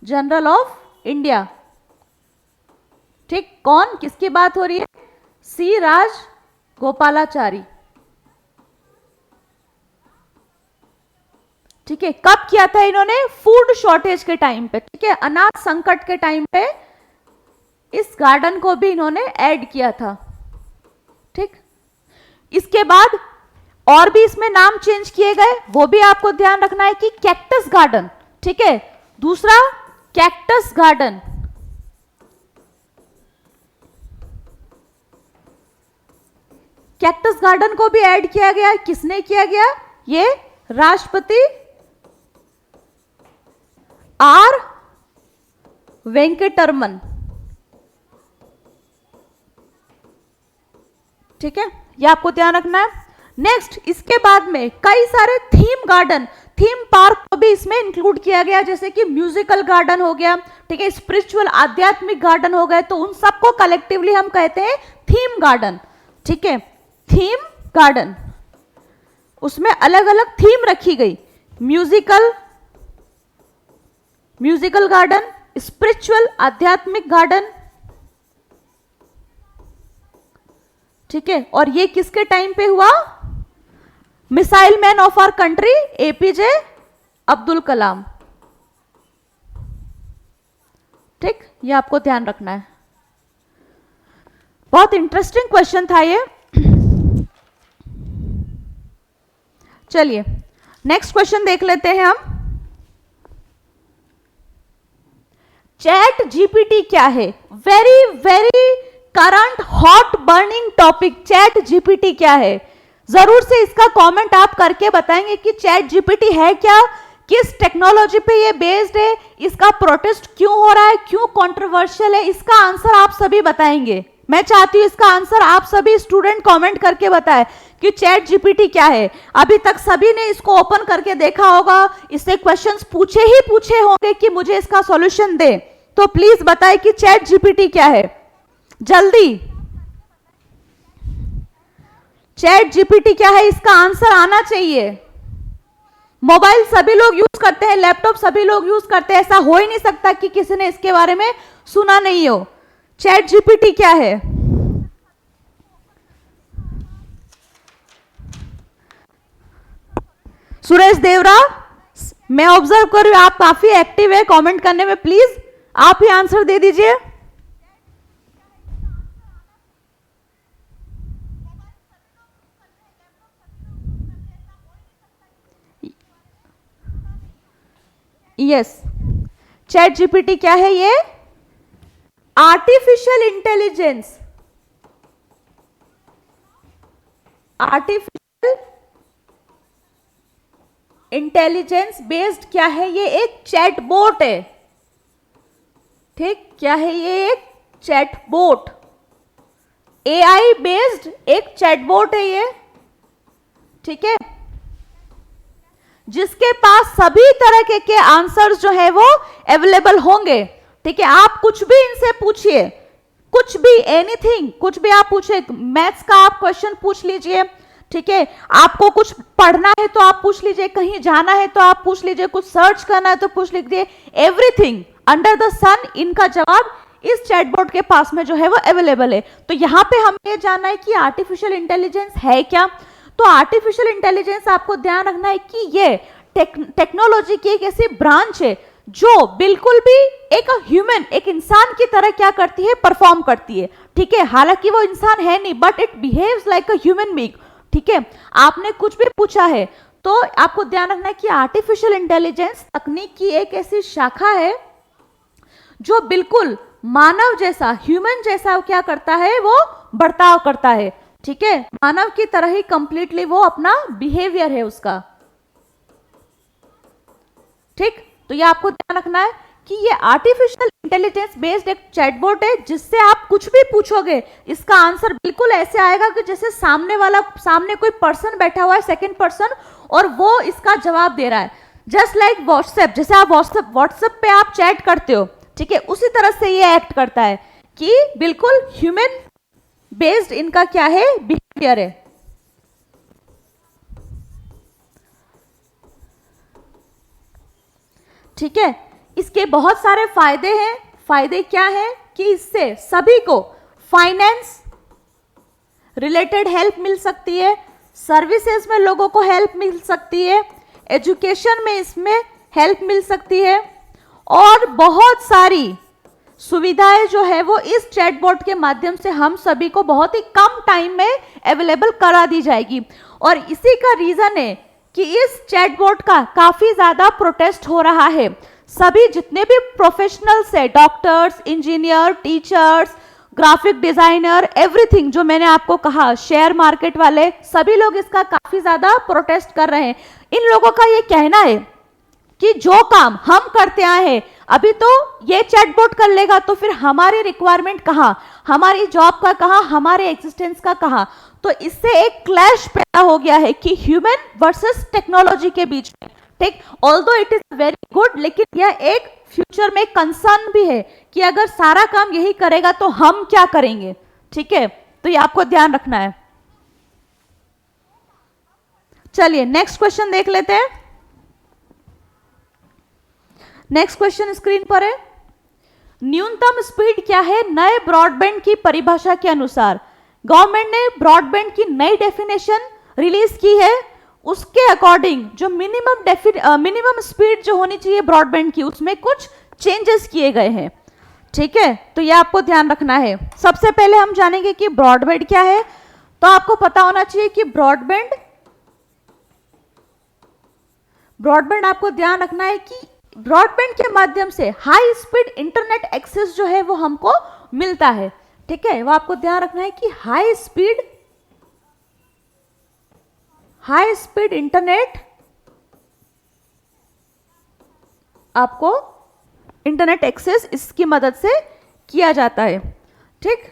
general of India. ठीक, कौन, किसकी बात हो रही है? सी राजगोपालाचारी। ठीक है, कब किया था इन्होंने? फूड शॉर्टेज के टाइम पे। ठीक है, अनाज संकट के टाइम पे इस गार्डन को भी इन्होंने ऐड किया था। ठीक, इसके बाद और भी इसमें नाम चेंज किए गए, वो भी आपको ध्यान रखना है कि कैक्टस गार्डन। ठीक है, दूसरा कैक्टस गार्डन, कैक्टस गार्डन को भी ऐड किया गया। किसने किया गया? ये राष्ट्रपति आर वेंकटरमन। ठीक है, ये आपको ध्यान रखना है। नेक्स्ट, इसके बाद में कई सारे थीम गार्डन, थीम पार्क को भी इसमें इंक्लूड किया गया, जैसे कि म्यूजिकल गार्डन हो गया, ठीक है, स्पिरिचुअल आध्यात्मिक गार्डन हो गए, तो उन सबको कलेक्टिवली हम कहते हैं थीम गार्डन। ठीक है, थीम गार्डन, उसमें अलग अलग थीम रखी गई, म्यूजिकल गार्डन, स्पिरिचुअल आध्यात्मिक गार्डन। ठीक है, और ये किसके टाइम पे हुआ? Missile man of our country APJ Abdul Kalam. ठीक, ये आपको ध्यान रखना है। बहुत इंटरेस्टिंग क्वेश्चन था ये। चलिए नेक्स्ट क्वेश्चन देख लेते हैं हम। चैट जीपीटी क्या है? Very very current hot burning topic, chat GPT क्या है? जरूर से इसका कमेंट आप करके बताएंगे कि चैट जीपीटी है क्या, किस टेक्नोलॉजी पे ये बेस्ड है, इसका प्रोटेस्ट क्यों हो रहा है, क्यों कंट्रोवर्शियल है, इसका आंसर आप सभी बताएंगे। मैं चाहती हूं इसका आंसर आप सभी स्टूडेंट कमेंट करके बताएं कि चैट जीपीटी क्या है। अभी तक सभी ने इसको ओपन करके देखा होगा, इससे क्वेश्चंस पूछे होंगे कि मुझे इसका सॉल्यूशन दे, तो प्लीज बताएं कि चैट जीपीटी क्या है। जल्दी, चैट जीपीटी क्या है, इसका आंसर आना चाहिए। मोबाइल सभी लोग यूज करते हैं, लैपटॉप सभी लोग यूज करते हैं, ऐसा हो ही नहीं सकता कि किसी ने इसके बारे में सुना नहीं हो। चैट जीपीटी क्या है? सुरेश देवरा, मैं ऑब्जर्व कर रही हूं आप काफी एक्टिव है कमेंट करने में, प्लीज आप ही आंसर दे दीजिए। यस, चैट जीपीटी क्या है? ये artificial intelligence, artificial intelligence based क्या है? ये एक चैटबॉट है। ठीक, क्या है ये? एक चैटबॉट, एआई बेस्ड एक चैटबॉट है ये। ठीक है, जिसके पास सभी तरह के आंसर्स जो है वो अवेलेबल होंगे। ठीक है, आप कुछ भी इनसे पूछिए, कुछ भी, एनीथिंग, कुछ भी आप पूछिए। मैथ्स का आप क्वेश्चन पूछ लीजिए, ठीक है, आपको कुछ पढ़ना है तो आप पूछ लीजिए, कहीं जाना है तो आप पूछ लीजिए, कुछ सर्च करना है तो पूछ लीजिए, एवरीथिंग अंडर द सन, इनका जवाब इस चैटबॉट के पास में जो है वो अवेलेबल है। तो यहां पे हमें ये जानना है कि आर्टिफिशियल इंटेलिजेंस है क्या। तो आर्टिफिशियल इंटेलिजेंस आपको ध्यान रखना है कि ये टेक्नोलॉजी की एक ऐसी ब्रांच है जो बिल्कुल भी एक ह्यूमन, एक इंसान की तरह क्या करती है? परफॉर्म करती है। ठीक है, हालांकि वो इंसान है नहीं, but it behaves like a human being. ठीक है, आपने कुछ भी पूछा है तो आपको ध्यान रखना है कि आर्टिफिशियल इंटेलिजेंस तकनीक की एक ऐसी शाखा है जो बिल्कुल मानव जैसा, ह्यूमन जैसा क्या करता है? वो बर्ताव करता है। ठीक है, मानव की तरह ही कंप्लीटली वो अपना बिहेवियर है उसका। ठीक, तो ये आपको ध्यान रखना है कि ये आर्टिफिशियल इंटेलिजेंस बेस्ड एक चैटबॉट है, जिससे आप कुछ भी पूछोगे इसका आंसर बिल्कुल ऐसे आएगा कि जैसे सामने कोई पर्सन बैठा हुआ है, सेकंड पर्सन, और वो इसका जवाब दे रहा है। जस्ट लाइक व्हाट्सएप, जैसे आप व्हाट्सएप पे आप चैट करते हो, ठीक है, उसी तरह से ये एक्ट करता है कि बिल्कुल ह्यूमन बेस्ड इनका क्या है? बिहेवियर है। ठीक है, इसके बहुत सारे फायदे हैं। फायदे क्या हैं? कि इससे सभी को फाइनेंस रिलेटेड हेल्प मिल सकती है, सर्विसेज में लोगों को हेल्प मिल सकती है, एजुकेशन में इसमें हेल्प मिल सकती है, और बहुत सारी सुविधाएं जो है वो इस चैटबॉट के माध्यम से हम सभी को बहुत ही कम टाइम में अवेलेबल करा दी जाएगी। और इसी का रीजन है कि इस चैटबॉट का काफी ज्यादा प्रोटेस्ट हो रहा है। सभी जितने भी प्रोफेशनल्स है, doctors, engineer, teachers, graphic designer, everything, जो मैंने आपको कहा, शेयर मार्केट वाले, सभी लोग इसका काफी ज्यादा प्रोटेस्ट कर रहे हैं। इन लोगों का ये कहना है कि जो काम हम करते आए हैं अभी तो ये चैटबॉट कर लेगा, तो फिर हमारी रिक्वायरमेंट कहाँ, हमारी जॉब का कहाँ, हमारे एग्जिस्टेंस का कहाँ। तो इससे एक क्लैश पैदा हो गया है कि ह्यूमन वर्सेस टेक्नोलॉजी के बीच में, ठीक। Although it is very good, लेकिन यह एक फ्यूचर में कंसर्न भी है कि अगर सारा काम यही करेगा तो हम क्या करेंगे, ठीक है। तो ये आपको ध्यान रखना है। चलिए नेक्स्ट क्वेश्चन देख लेते हैं। नेक्स्ट क्वेश्चन स्क्रीन पर है, न्यूनतम स्पीड क्या है नए ब्रॉडबैंड की परिभाषा के अनुसार। गवर्नमेंट ने ब्रॉडबैंड की नई डेफिनेशन रिलीज की है, उसके अकॉर्डिंग जो मिनिमम स्पीड जो होनी चाहिए ब्रॉडबैंड की, उसमें कुछ चेंजेस किए गए हैं, ठीक है। तो ये आपको ध्यान रखना है। सबसे पहले हम जानेंगे कि ब्रॉडबैंड क्या है। तो आपको पता होना चाहिए कि ब्रॉडबैंड आपको ध्यान रखना है कि ब्रॉडबैंड के माध्यम से हाई स्पीड इंटरनेट एक्सेस जो है वो हमको मिलता है, ठीक है। वो आपको ध्यान रखना है कि हाई स्पीड इंटरनेट आपको इंटरनेट एक्सेस इसकी मदद से किया जाता है, ठीक।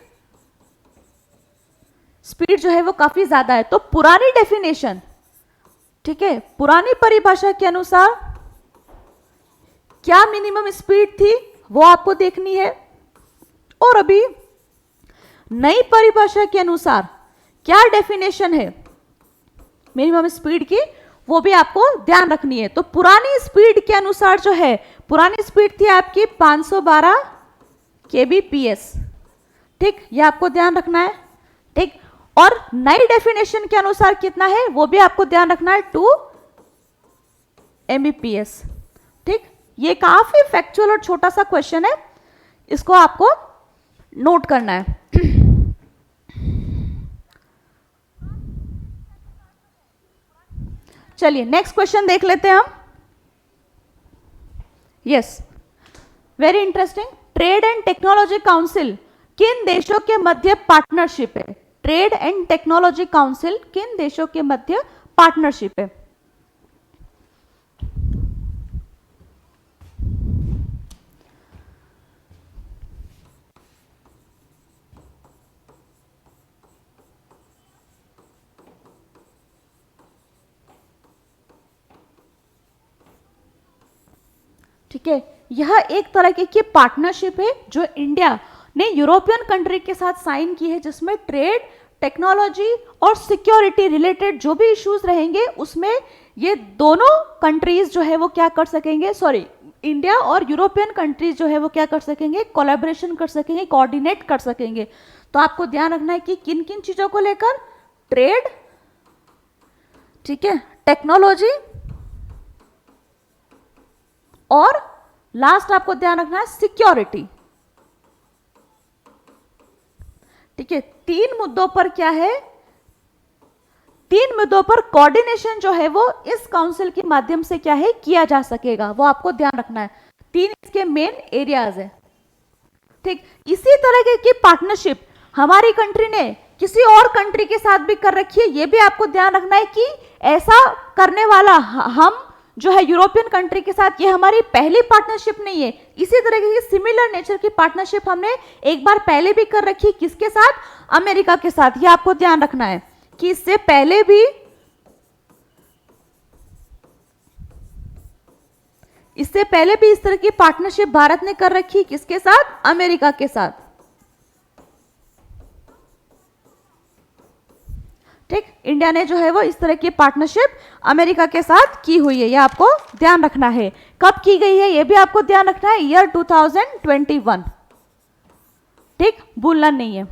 स्पीड जो है वो काफी ज्यादा है। तो पुरानी डेफिनेशन, ठीक है, पुरानी परिभाषा के अनुसार क्या मिनिमम स्पीड थी वो आपको देखनी है, और अभी नई परिभाषा के अनुसार क्या डेफिनेशन है मिनिमम स्पीड की, वो भी आपको ध्यान रखनी है। तो पुरानी स्पीड के अनुसार जो है, पुरानी स्पीड थी आपकी 512 kbps, ठीक, ये आपको ध्यान रखना है, ठीक। और नई डेफिनेशन के अनुसार कितना है वो भी आपको ध्यान रखना है, 2 Mbps, ठीक। ये काफी फैक्चुअल और छोटा सा क्वेश्चन है, इसको आपको नोट करना है। चलिए नेक्स्ट क्वेश्चन देख लेते हैं हम। Yes, very interesting. Trade and technology council किन देशों के मध्य पार्टनरशिप है। ट्रेड एंड टेक्नोलॉजी काउंसिल किन देशों के मध्य पार्टनरशिप है। ठीक है, यह एक तरह की पार्टनरशिप है जो इंडिया ने यूरोपियन कंट्री के साथ साइन की है, जिसमें ट्रेड, टेक्नोलॉजी और सिक्योरिटी रिलेटेड जो भी इश्यूज रहेंगे उसमें ये दोनों कंट्रीज जो है वो क्या कर सकेंगे, सॉरी, इंडिया और यूरोपियन कंट्रीज जो है वो क्या कर सकेंगे, कोलैबोरेशन कर सकेंगे, कोऑर्डिनेट कर सकेंगे। तो आपको ध्यान रखना है कि किन किन चीजों को लेकर, ट्रेड, ठीक है, टेक्नोलॉजी, और लास्ट आपको ध्यान रखना है सिक्योरिटी, ठीक है। तीन मुद्दों पर क्या है, तीन मुद्दों पर कोऑर्डिनेशन जो है वो इस काउंसिल के माध्यम से क्या है किया जा सकेगा, वो आपको ध्यान रखना है। तीन इसके मेन एरियाज है, ठीक। इसी तरह की पार्टनरशिप हमारी कंट्री ने किसी और कंट्री के साथ भी कर रखी है, ये भी आपको ध्यान रखना है कि ऐसा करने वाला हम जो है यूरोपियन कंट्री के साथ, ये हमारी पहली पार्टनरशिप नहीं है। इसी तरह की सिमिलर नेचर की पार्टनरशिप हमने एक बार पहले भी कर रखी, किसके साथ, अमेरिका के साथ। ये आपको ध्यान रखना है कि इससे पहले भी इस तरह की पार्टनरशिप भारत ने कर रखी, किसके साथ, अमेरिका के साथ, ठीक। इंडिया ने जो है वो इस तरह की पार्टनरशिप अमेरिका के साथ की हुई है, ये आपको ध्यान रखना है। कब की गई है ये भी आपको ध्यान रखना है, ईयर 2021, ठीक, भूलना नहीं है।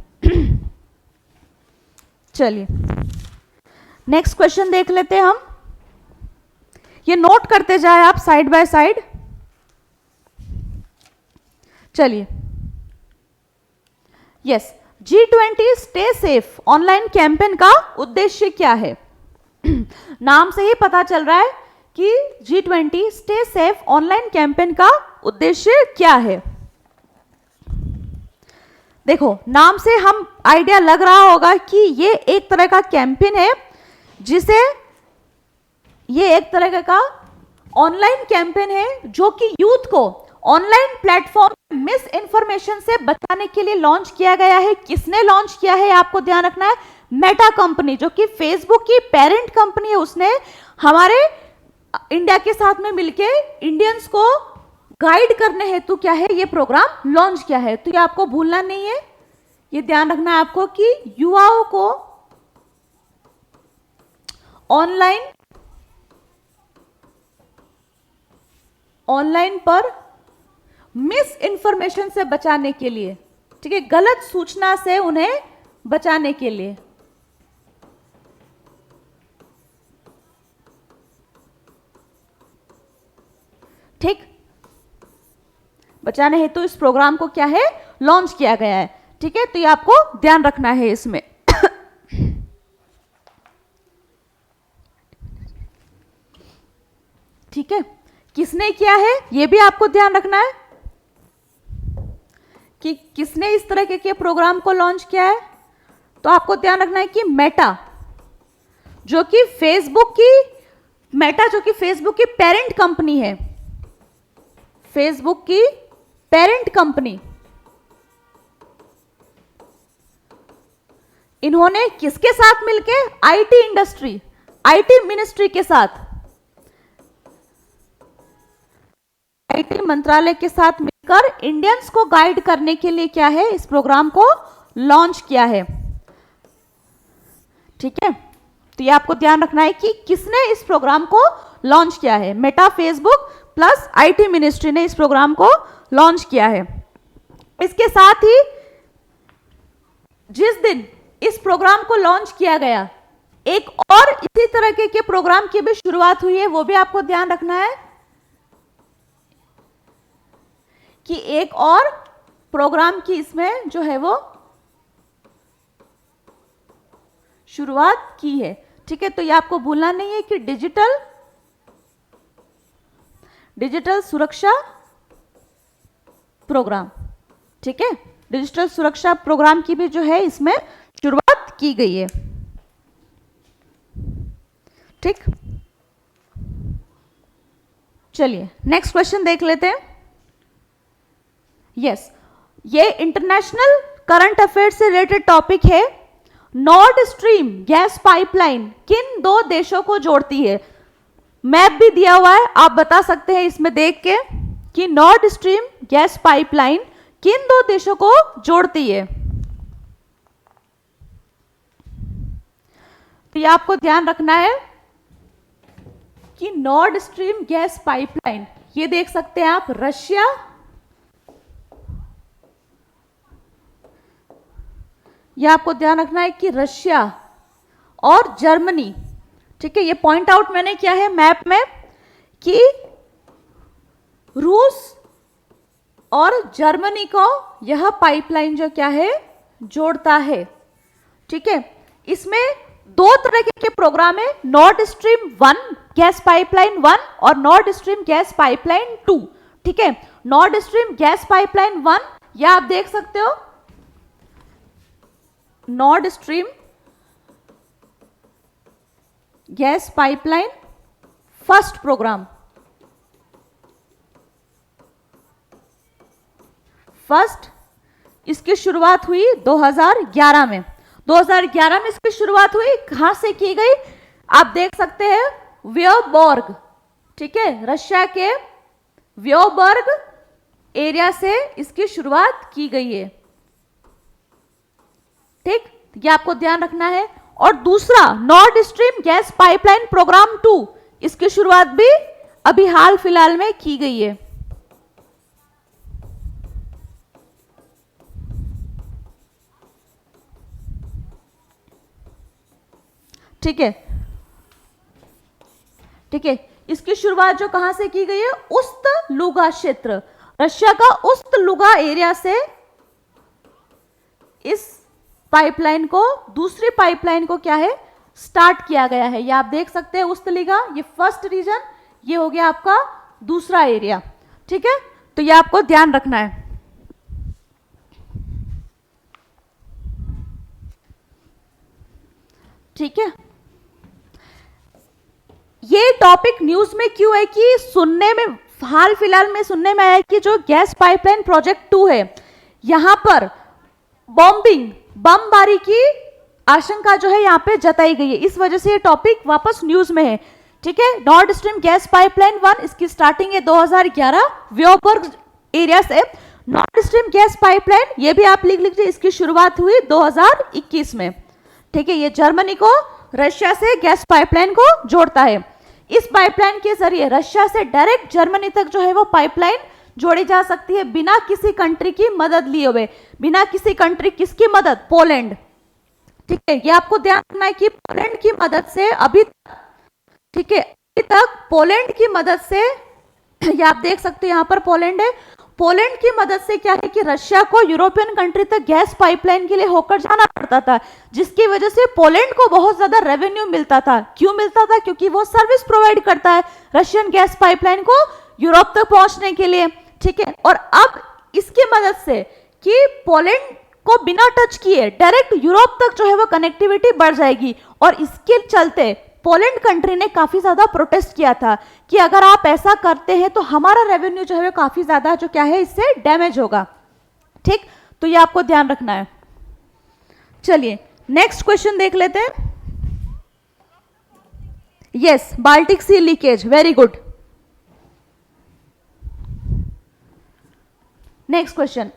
चलिए नेक्स्ट क्वेश्चन देख लेते हैं हम, ये नोट करते जाए आप साइड बाय साइड। चलिए, yes, G20 stay safe online campaign का उद्देश्य क्या है। नाम से ही पता चल रहा है कि G20 stay safe online campaign का उद्देश्य क्या है। देखो, नाम से हम आइडिया लग रहा होगा कि ये एक तरह का कैंपेन है, जिसे ये एक तरह का ऑनलाइन कैंपेन है जो कि यूथ को ऑनलाइन प्लेटफॉर्म मिस इंफॉर्मेशन से बचाने के लिए लॉन्च किया गया है। किसने लॉन्च किया है आपको ध्यान रखना है, मेटा कंपनी जो कि फेसबुक की पेरेंट कंपनी है, उसने हमारे इंडिया के साथ में मिलके इंडियंस को गाइड करने हेतु क्या है ये प्रोग्राम लॉन्च किया है। तो ये आपको भूलना नहीं है, ये ध्यान रखना है आपको कि युवाओं को ऑनलाइन पर मिस इंफॉर्मेशन से बचाने के लिए, ठीक है, गलत सूचना से उन्हें बचाने के लिए, ठीक, बचाने हेतु इस प्रोग्राम को क्या है लॉन्च किया गया है। ठीक है, तो ये आपको ध्यान रखना है इसमें। ठीक है, किसने किया है ये भी आपको ध्यान रखना है कि किसने इस तरह के प्रोग्राम को लॉन्च किया है। तो आपको ध्यान रखना है कि मेटा जो कि फेसबुक की पेरेंट कंपनी है, फेसबुक की पेरेंट कंपनी, इन्होंने किसके साथ मिलके, आईटी मिनिस्ट्री के साथ, आईटी मंत्रालय के साथ मिलकर इंडियंस को गाइड करने के लिए क्या है इस प्रोग्राम को लॉन्च किया है। ठीक है, तो ये आपको ध्यान रखना है कि किसने इस प्रोग्राम को लॉन्च किया है। Meta, Facebook plus IT ministry ने इस प्रोग्राम को लॉन्च किया है। इसके साथ ही जिस दिन इस प्रोग्राम को लॉन्च किया गया, एक और इसी तरह के प्रोग्राम की भी शुरुआत हुई है, वो भी आपको ध्यान रखना है कि एक और प्रोग्राम की इसमें जो है वो शुरुआत की है। ठीक है, तो ये आपको भूलना नहीं है कि डिजिटल सुरक्षा प्रोग्राम, ठीक है, डिजिटल सुरक्षा प्रोग्राम की भी जो है इसमें शुरुआत की गई है। ठीक, चलिए नेक्स्ट क्वेश्चन देख लेते हैं। यस, ये इंटरनेशनल करंट अफेयर से रिलेटेड टॉपिक है। नॉर्ड स्ट्रीम गैस पाइपलाइन किन दो देशों को जोड़ती है? मैप भी दिया हुआ है, आप बता सकते हैं इसमें देख के कि नॉर्ड स्ट्रीम गैस पाइपलाइन किन दो देशों को जोड़ती है। तो ये आपको ध्यान रखना है कि नॉर्ड स्ट्रीम गैस पाइपलाइन, ये देख सकते हैं आप, रशिया यह आपको ध्यान रखना है कि रशिया और जर्मनी, ठीक है, ये पॉइंट आउट मैंने किया है मैप में कि रूस और जर्मनी को यह पाइपलाइन जो क्या है जोड़ता है। ठीक है, इसमें दो तरह के प्रोग्राम है, नॉर्ड स्ट्रीम 1 गैस पाइपलाइन 1 और नॉर्ड स्ट्रीम गैस पाइपलाइन 2। ठीक है, नॉर्ड स्ट्रीम गैस पाइपलाइन 1 या आप देख सकते हो Nord Stream gas pipeline first programme, first इसकी शुरुआत हुई 2011 में। 2011 में इसकी शुरुआत हुई, कहां से की गई आप देख सकते हैं, व्योबोर्ग, ठीक है, रशिया के व्योबर्ग एरिया से इसकी शुरुआत की गई है। ठीक, ये आपको ध्यान रखना है। और दूसरा Nord Stream gas pipeline programme 2, इसकी शुरुआत भी अभी हाल फिलहाल में की गई है। ठीक है, ठीक है, इसकी शुरुआत जो कहां से की गई है, उस्त लुगा क्षेत्र, रशिया का उस्त लुगा एरिया से इस पाइपलाइन को, दूसरी पाइपलाइन को क्या है स्टार्ट किया गया है। ये आप देख सकते हैं उस्तलिगा, ये फर्स्ट रीजन, ये हो गया आपका दूसरा एरिया। ठीक है, तो ये आपको ध्यान रखना है। ठीक है, ये टॉपिक न्यूज में क्यों है कि सुनने में हाल फिलहाल में सुनने में आया कि जो गैस पाइपलाइन प्रोजेक्ट 2 है, यहां पर बॉम्बिंग बमबारी की आशंका जो है यहाँ पे जताई गई है, इस वजह से ये टॉपिक वापस न्यूज में है। ठीक है, नॉर्थ स्ट्रीम गैस पाइपलाइन 1 इसकी स्टार्टिंग है 2011 व्योबर्ग एरिया से। नॉर्थ स्ट्रीम गैस पाइपलाइन ये भी आप लिख लीजिए, इसकी शुरुआत हुई 2021 में। ठीक है, ये जर्मनी को रशिया से गैस पाइपलाइन को जोड़ता है। इस पाइपलाइन के जरिए रशिया से डायरेक्ट जर्मनी तक जो है वो पाइपलाइन जोड़ी जा सकती है बिना किसी कंट्री की मदद लिए हुए। बिना किसी कंट्री, किसकी मदद? पोलैंड। ठीक है, ये आपको ध्यान रखना है कि पोलैंड की मदद से अभी, ठीक है, अभी तक पोलैंड की मदद से, ये आप देख सकते हो यहाँ पर पोलैंड है, पोलैंड की मदद से क्या है कि रशिया को यूरोपियन कंट्री तक गैस पाइपलाइन के लिए होकर जाना पड़ता था, जिसकी वजह से पोलैंड को बहुत ज्यादा रेवेन्यू मिलता था। क्यों मिलता था? क्योंकि वो सर्विस प्रोवाइड करता है रशियन गैस पाइपलाइन को यूरोप तक पहुंचने के लिए। ठीक है, और अब इसकी मदद से कि पोलैंड को बिना टच किए डायरेक्ट यूरोप तक जो है वो कनेक्टिविटी बढ़ जाएगी, और इसके चलते पोलैंड कंट्री ने काफी ज्यादा प्रोटेस्ट किया था कि अगर आप ऐसा करते हैं तो हमारा रेवेन्यू जो है काफी ज्यादा जो क्या है इससे डैमेज होगा। ठीक, तो ये आपको ध्यान रखना है। चलिए नेक्स्ट क्वेश्चन देख लेते हैं। Yes, Baltic sea leakage, very good. Next question,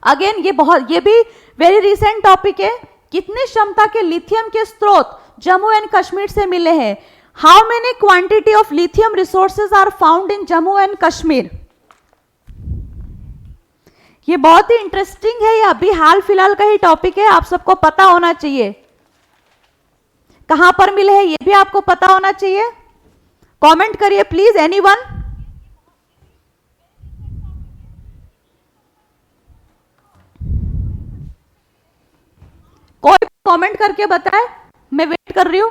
again ये भी वेरी रिसेंट टॉपिक है। कितनी क्षमता के लिथियम के स्रोत जम्मू एंड कश्मीर से मिले हैं? How many quantity of lithium resources are found in Jammu and Kashmir? ये बहुत ही इंटरेस्टिंग है, ये अभी हाल फिलहाल का ही टॉपिक है, आप सबको पता होना चाहिए। कहां पर मिले हैं ये भी आपको पता होना चाहिए। कमेंट करिए प्लीज, एनीवन। कोई कमेंट करके बताए, मैं वेट कर रही हूं।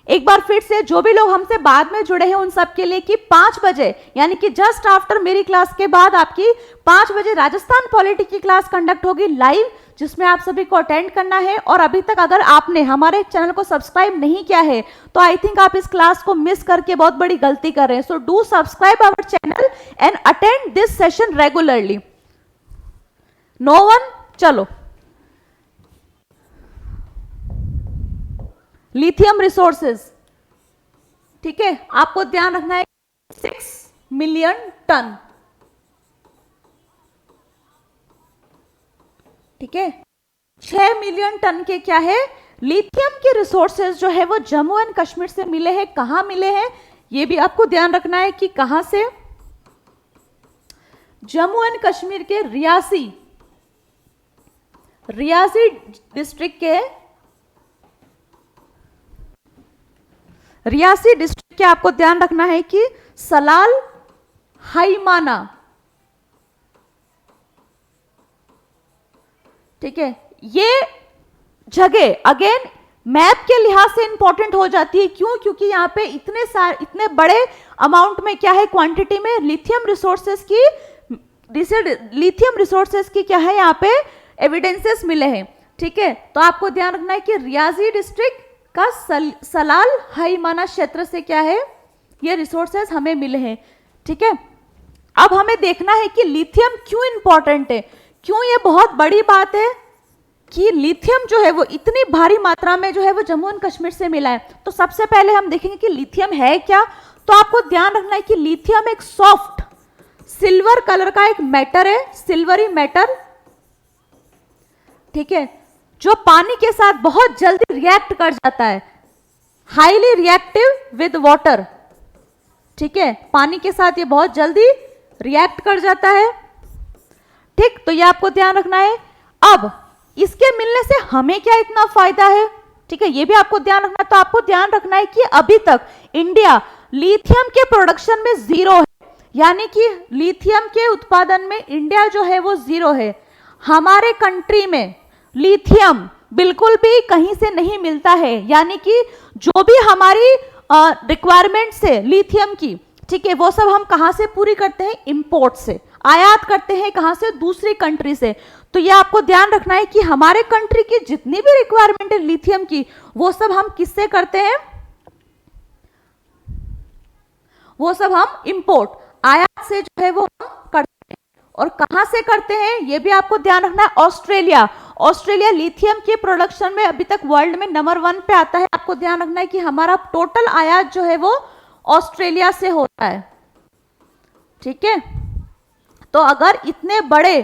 एक बार फिर से जो भी लोग हमसे बाद में जुड़े हैं उन सब के लिए कि 5 बजे यानी कि जस्ट आफ्टर मेरी क्लास के बाद आपकी 5 बजे राजस्थान पॉलिटी की क्लास कंडक्ट होगी लाइव, जिसमें आप सभी को अटेंड करना है। और अभी तक अगर आपने हमारे चैनल को सब्सक्राइब नहीं किया है तो आई थिंक आप इस क्लास को मिस करके बहुत बड़ी गलती कर रहे हैं। So do subscribe our channel and attend this session regularly. No one? चलो, लिथियम रिसोर्सेज, ठीक है, आपको ध्यान रखना है 6 मिलियन टन। ठीक है, 6 मिलियन टन के क्या है लिथियम के रिसोर्सेज जो है वो जम्मू एंड कश्मीर से मिले हैं। कहां मिले हैं ये भी आपको ध्यान रखना है कि कहां से। जम्मू एंड कश्मीर के रियासी डिस्ट्रिक्ट के, रियासी डिस्ट्रिक्ट के आपको ध्यान रखना है कि सलाल हाईमाना, ठीक है, ये जगह अगेन मैप के लिहाज से इंपॉर्टेंट हो जाती है। क्यों? क्योंकि यहाँ पे इतने बड़े अमाउंट में क्या है क्वांटिटी में लिथियम रिसोर्सेस की क्या है यहाँ पे एविडेंसेस मिले हैं। ठीक है, तो आपको ध्यान रखना है कि रियासी डिस्ट्रिक्ट का सलाल हाईमाना क्षेत्र से क्या है ये रिसोर्सेज हमें मिले हैं। ठीक है, अब हमें देखना है कि लिथियम क्यों इंपॉर्टेंट है, क्यों ये बहुत बड़ी बात है कि लिथियम जो है वो इतनी भारी मात्रा में जो है वो जम्मू एंड कश्मीर से मिला है। तो सबसे पहले हम देखेंगे कि लिथियम है क्या। तो आपको ध्यान रखना है कि लिथियम एक सॉफ्ट सिल्वर कलर का एक मेटल है, सिल्वरी मेटल, ठीक है, जो पानी के साथ बहुत जल्दी रिएक्ट कर जाता है, हाईली रिएक्टिव विद वाटर। ठीक है, पानी के साथ ये बहुत जल्दी रिएक्ट कर जाता है। ठीक, तो ये आपको ध्यान रखना है। अब इसके मिलने से हमें क्या इतना फायदा है, ठीक है, ये भी आपको ध्यान रखना है। तो आपको ध्यान रखना है कि अभी तक इंडिया लिथियम के प्रोडक्शन में 0 है, यानी कि लिथियम के उत्पादन में इंडिया जो है वो 0 है। हमारे कंट्री में लिथियम बिल्कुल भी कहीं से नहीं मिलता है, यानी कि जो भी हमारी रिक्वायरमेंट्स है लिथियम की, ठीक है, वो सब हम कहां से पूरी करते हैं? इंपोर्ट से, आयात करते हैं। कहां से? दूसरी कंट्री से। तो ये आपको ध्यान रखना है कि हमारे कंट्री की जितनी भी रिक्वायरमेंट है लिथियम की, वो सब हम किससे करते हैं? वो सब हम इंपोर्ट, आयात से जो है वो हम करते हैं। और कहां से करते हैं ये भी आपको ध्यान रखना है। ऑस्ट्रेलिया, ऑस्ट्रेलिया लिथियम के प्रोडक्शन में अभी तक वर्ल्ड में नंबर 1 पे आता है। आपको ध्यान रखना है कि हमारा टोटल आयात जो है वो ऑस्ट्रेलिया से होता है, ठीक है। तो अगर इतने बड़े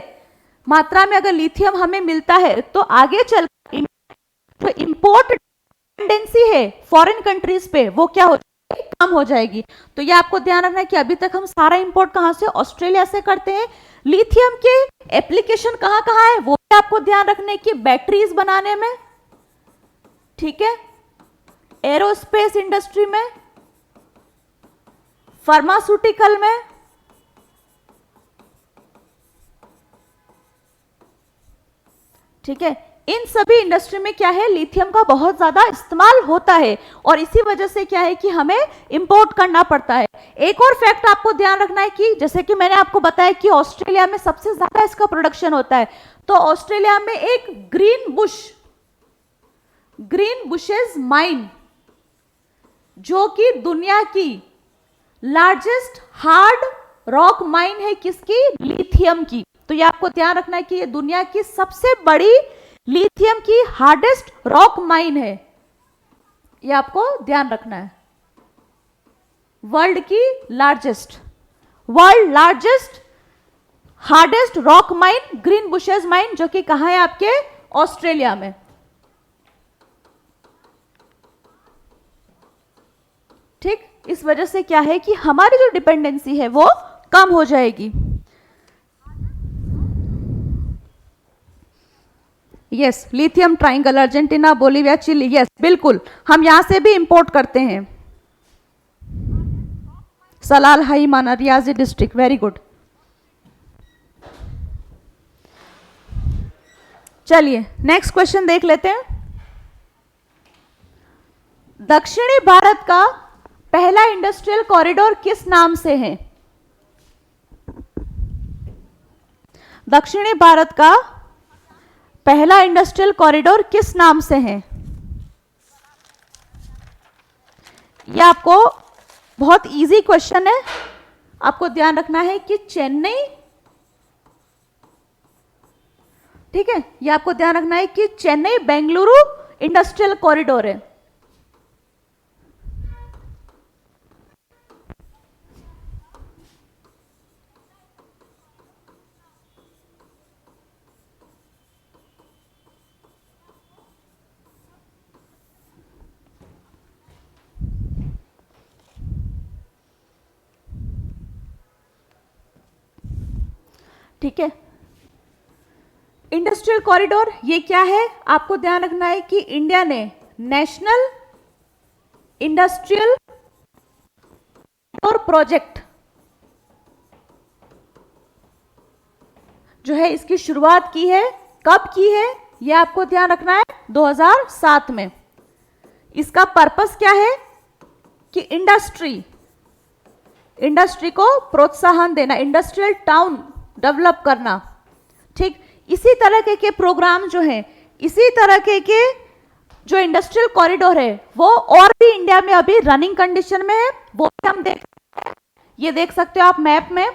मात्रा में अगर लिथियम हमें मिलता है तो आगे चल जो इंपोर्ट डिपेंडेंसी है फॉरेन कंट्रीज पे वो क्या हो जाएगी? कम हो जाएगी। तो ये आपको ध्यान रखना है कि अभी तक हम सारा इंपोर्ट कहां से? ऑस्ट्रेलिया से करते हैं। लिथियम के एप्लीकेशन कहां कहां है वो भी आपको ध्यान रखना है कि बैटरीज बनाने में, ठीक है, एरोस्पेस इंडस्ट्री में, फार्मास्यूटिकल में, ठीक है, इन सभी इंडस्ट्री में क्या है? लिथियम का बहुत ज्यादा इस्तेमाल होता है और इसी वजह से क्या है कि हमें इंपोर्ट करना पड़ता है। एक और फैक्ट आपको ध्यान रखना है कि जैसे कि मैंने आपको बताया कि ऑस्ट्रेलिया में सबसे ज्यादा इसका प्रोडक्शन होता है, तो ऑस्ट्रेलिया में एक ग्रीन बुशेस माइन, जो कि दुनिया की लार्जेस्ट हार्ड रॉक माइन है, किसकी? लिथियम की। तो ये आपको ध्यान रखना है कि ये दुनिया की सबसे बड़ी लिथियम की हार्डेस्ट रॉक माइन है, ये आपको ध्यान रखना है। World largest hardest rock mine green bushes mine, जो कि कहां है? आपके ऑस्ट्रेलिया में। ठीक, इस वजह से क्या है कि हमारी जो डिपेंडेंसी है वो कम हो जाएगी। Yes, lithium triangle, Argentina, Bolivia, Chile, yes बिल्कुल, हम यहां से भी इंपोर्ट करते हैं। सलाल हाई माना, रियाजी डिस्ट्रिक्ट, वेरी गुड। चलिए नेक्स्ट क्वेश्चन देख लेते हैं। दक्षिणी भारत का पहला इंडस्ट्रियल कॉरिडोर किस नाम से है? दक्षिणी भारत का पहला इंडस्ट्रियल कॉरिडोर किस नाम से है? यह आपको बहुत इजी क्वेश्चन है, आपको ध्यान रखना है कि चेन्नई, ठीक है, यह आपको ध्यान रखना है कि चेन्नई बेंगलुरु इंडस्ट्रियल कॉरिडोर है। ठीक है, इंडस्ट्रियल कॉरिडोर ये क्या है? आपको ध्यान रखना है कि इंडिया ने नेशनल इंडस्ट्रियल कॉरिडोर प्रोजेक्ट जो है इसकी शुरुआत की है। कब की है ये आपको ध्यान रखना है? 2007 में। इसका पर्पस क्या है कि इंडस्ट्री को प्रोत्साहन देना, इंडस्ट्रियल टाउन डेवलप करना। ठीक, इसी तरह के प्रोग्राम जो हैं, इसी तरह के जो इंडस्ट्रियल कॉरिडोर है वो और भी इंडिया में अभी रनिंग कंडीशन में है, वो भी हम देख सकते हैं। ये देख सकते हो आप मैप में।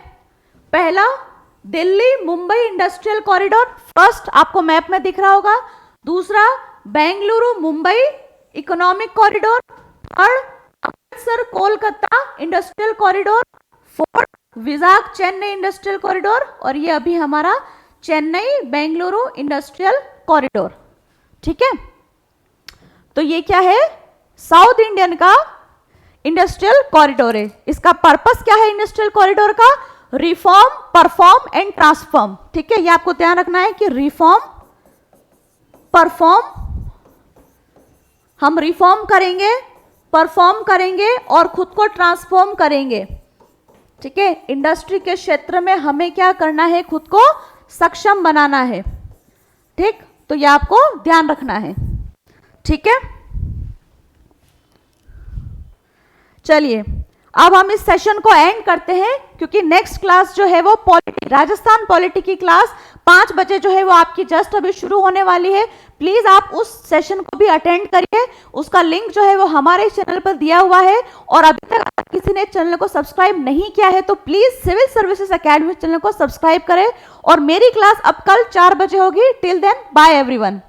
पहला Delhi Mumbai industrial corridor, first आपको मैप में दिख रहा होगा। दूसरा Bengaluru Mumbai economic corridor. Third Amritsar Kolkata industrial corridor. Fourth Vizag Chennai industrial corridor. और ये अभी हमारा चेन्नई बेंगलुरु इंडस्ट्रियल कॉरिडोर। ठीक है, तो ये क्या है? साउथ इंडियन का इंडस्ट्रियल कॉरिडोर है। इसका पर्पस क्या है इंडस्ट्रियल कॉरिडोर का? Reform, perform and transform. ठीक है, ये आपको ध्यान रखना है कि रिफॉर्म, परफॉर्म, हम रिफॉर्म करेंगे, परफॉर्म करेंगे और खुद को ट्रांसफॉर्म करेंगे। ठीक है, इंडस्ट्री के क्षेत्र में हमें क्या करना है? खुद को सक्षम बनाना है। ठीक, तो ये आपको ध्यान रखना है। ठीक है, चलिए अब हम इस सेशन को एंड करते हैं, क्योंकि नेक्स्ट क्लास जो है वो पॉलिटी, राजस्थान पॉलिटी की क्लास 5 बजे जो है वो आपकी जस्ट अभी शुरू होने वाली है। प्लीज आप उस सेशन को भी अटेंड करिए, उसका लिंक जो है वो हमारे चैनल पर दिया हुआ है। और अभी तक किसी ने चैनल को सब्सक्राइब नहीं किया है तो please civil services academy channel को सब्सक्राइब करें। और मेरी क्लास अब कल 4 बजे होगी। Till then bye everyone.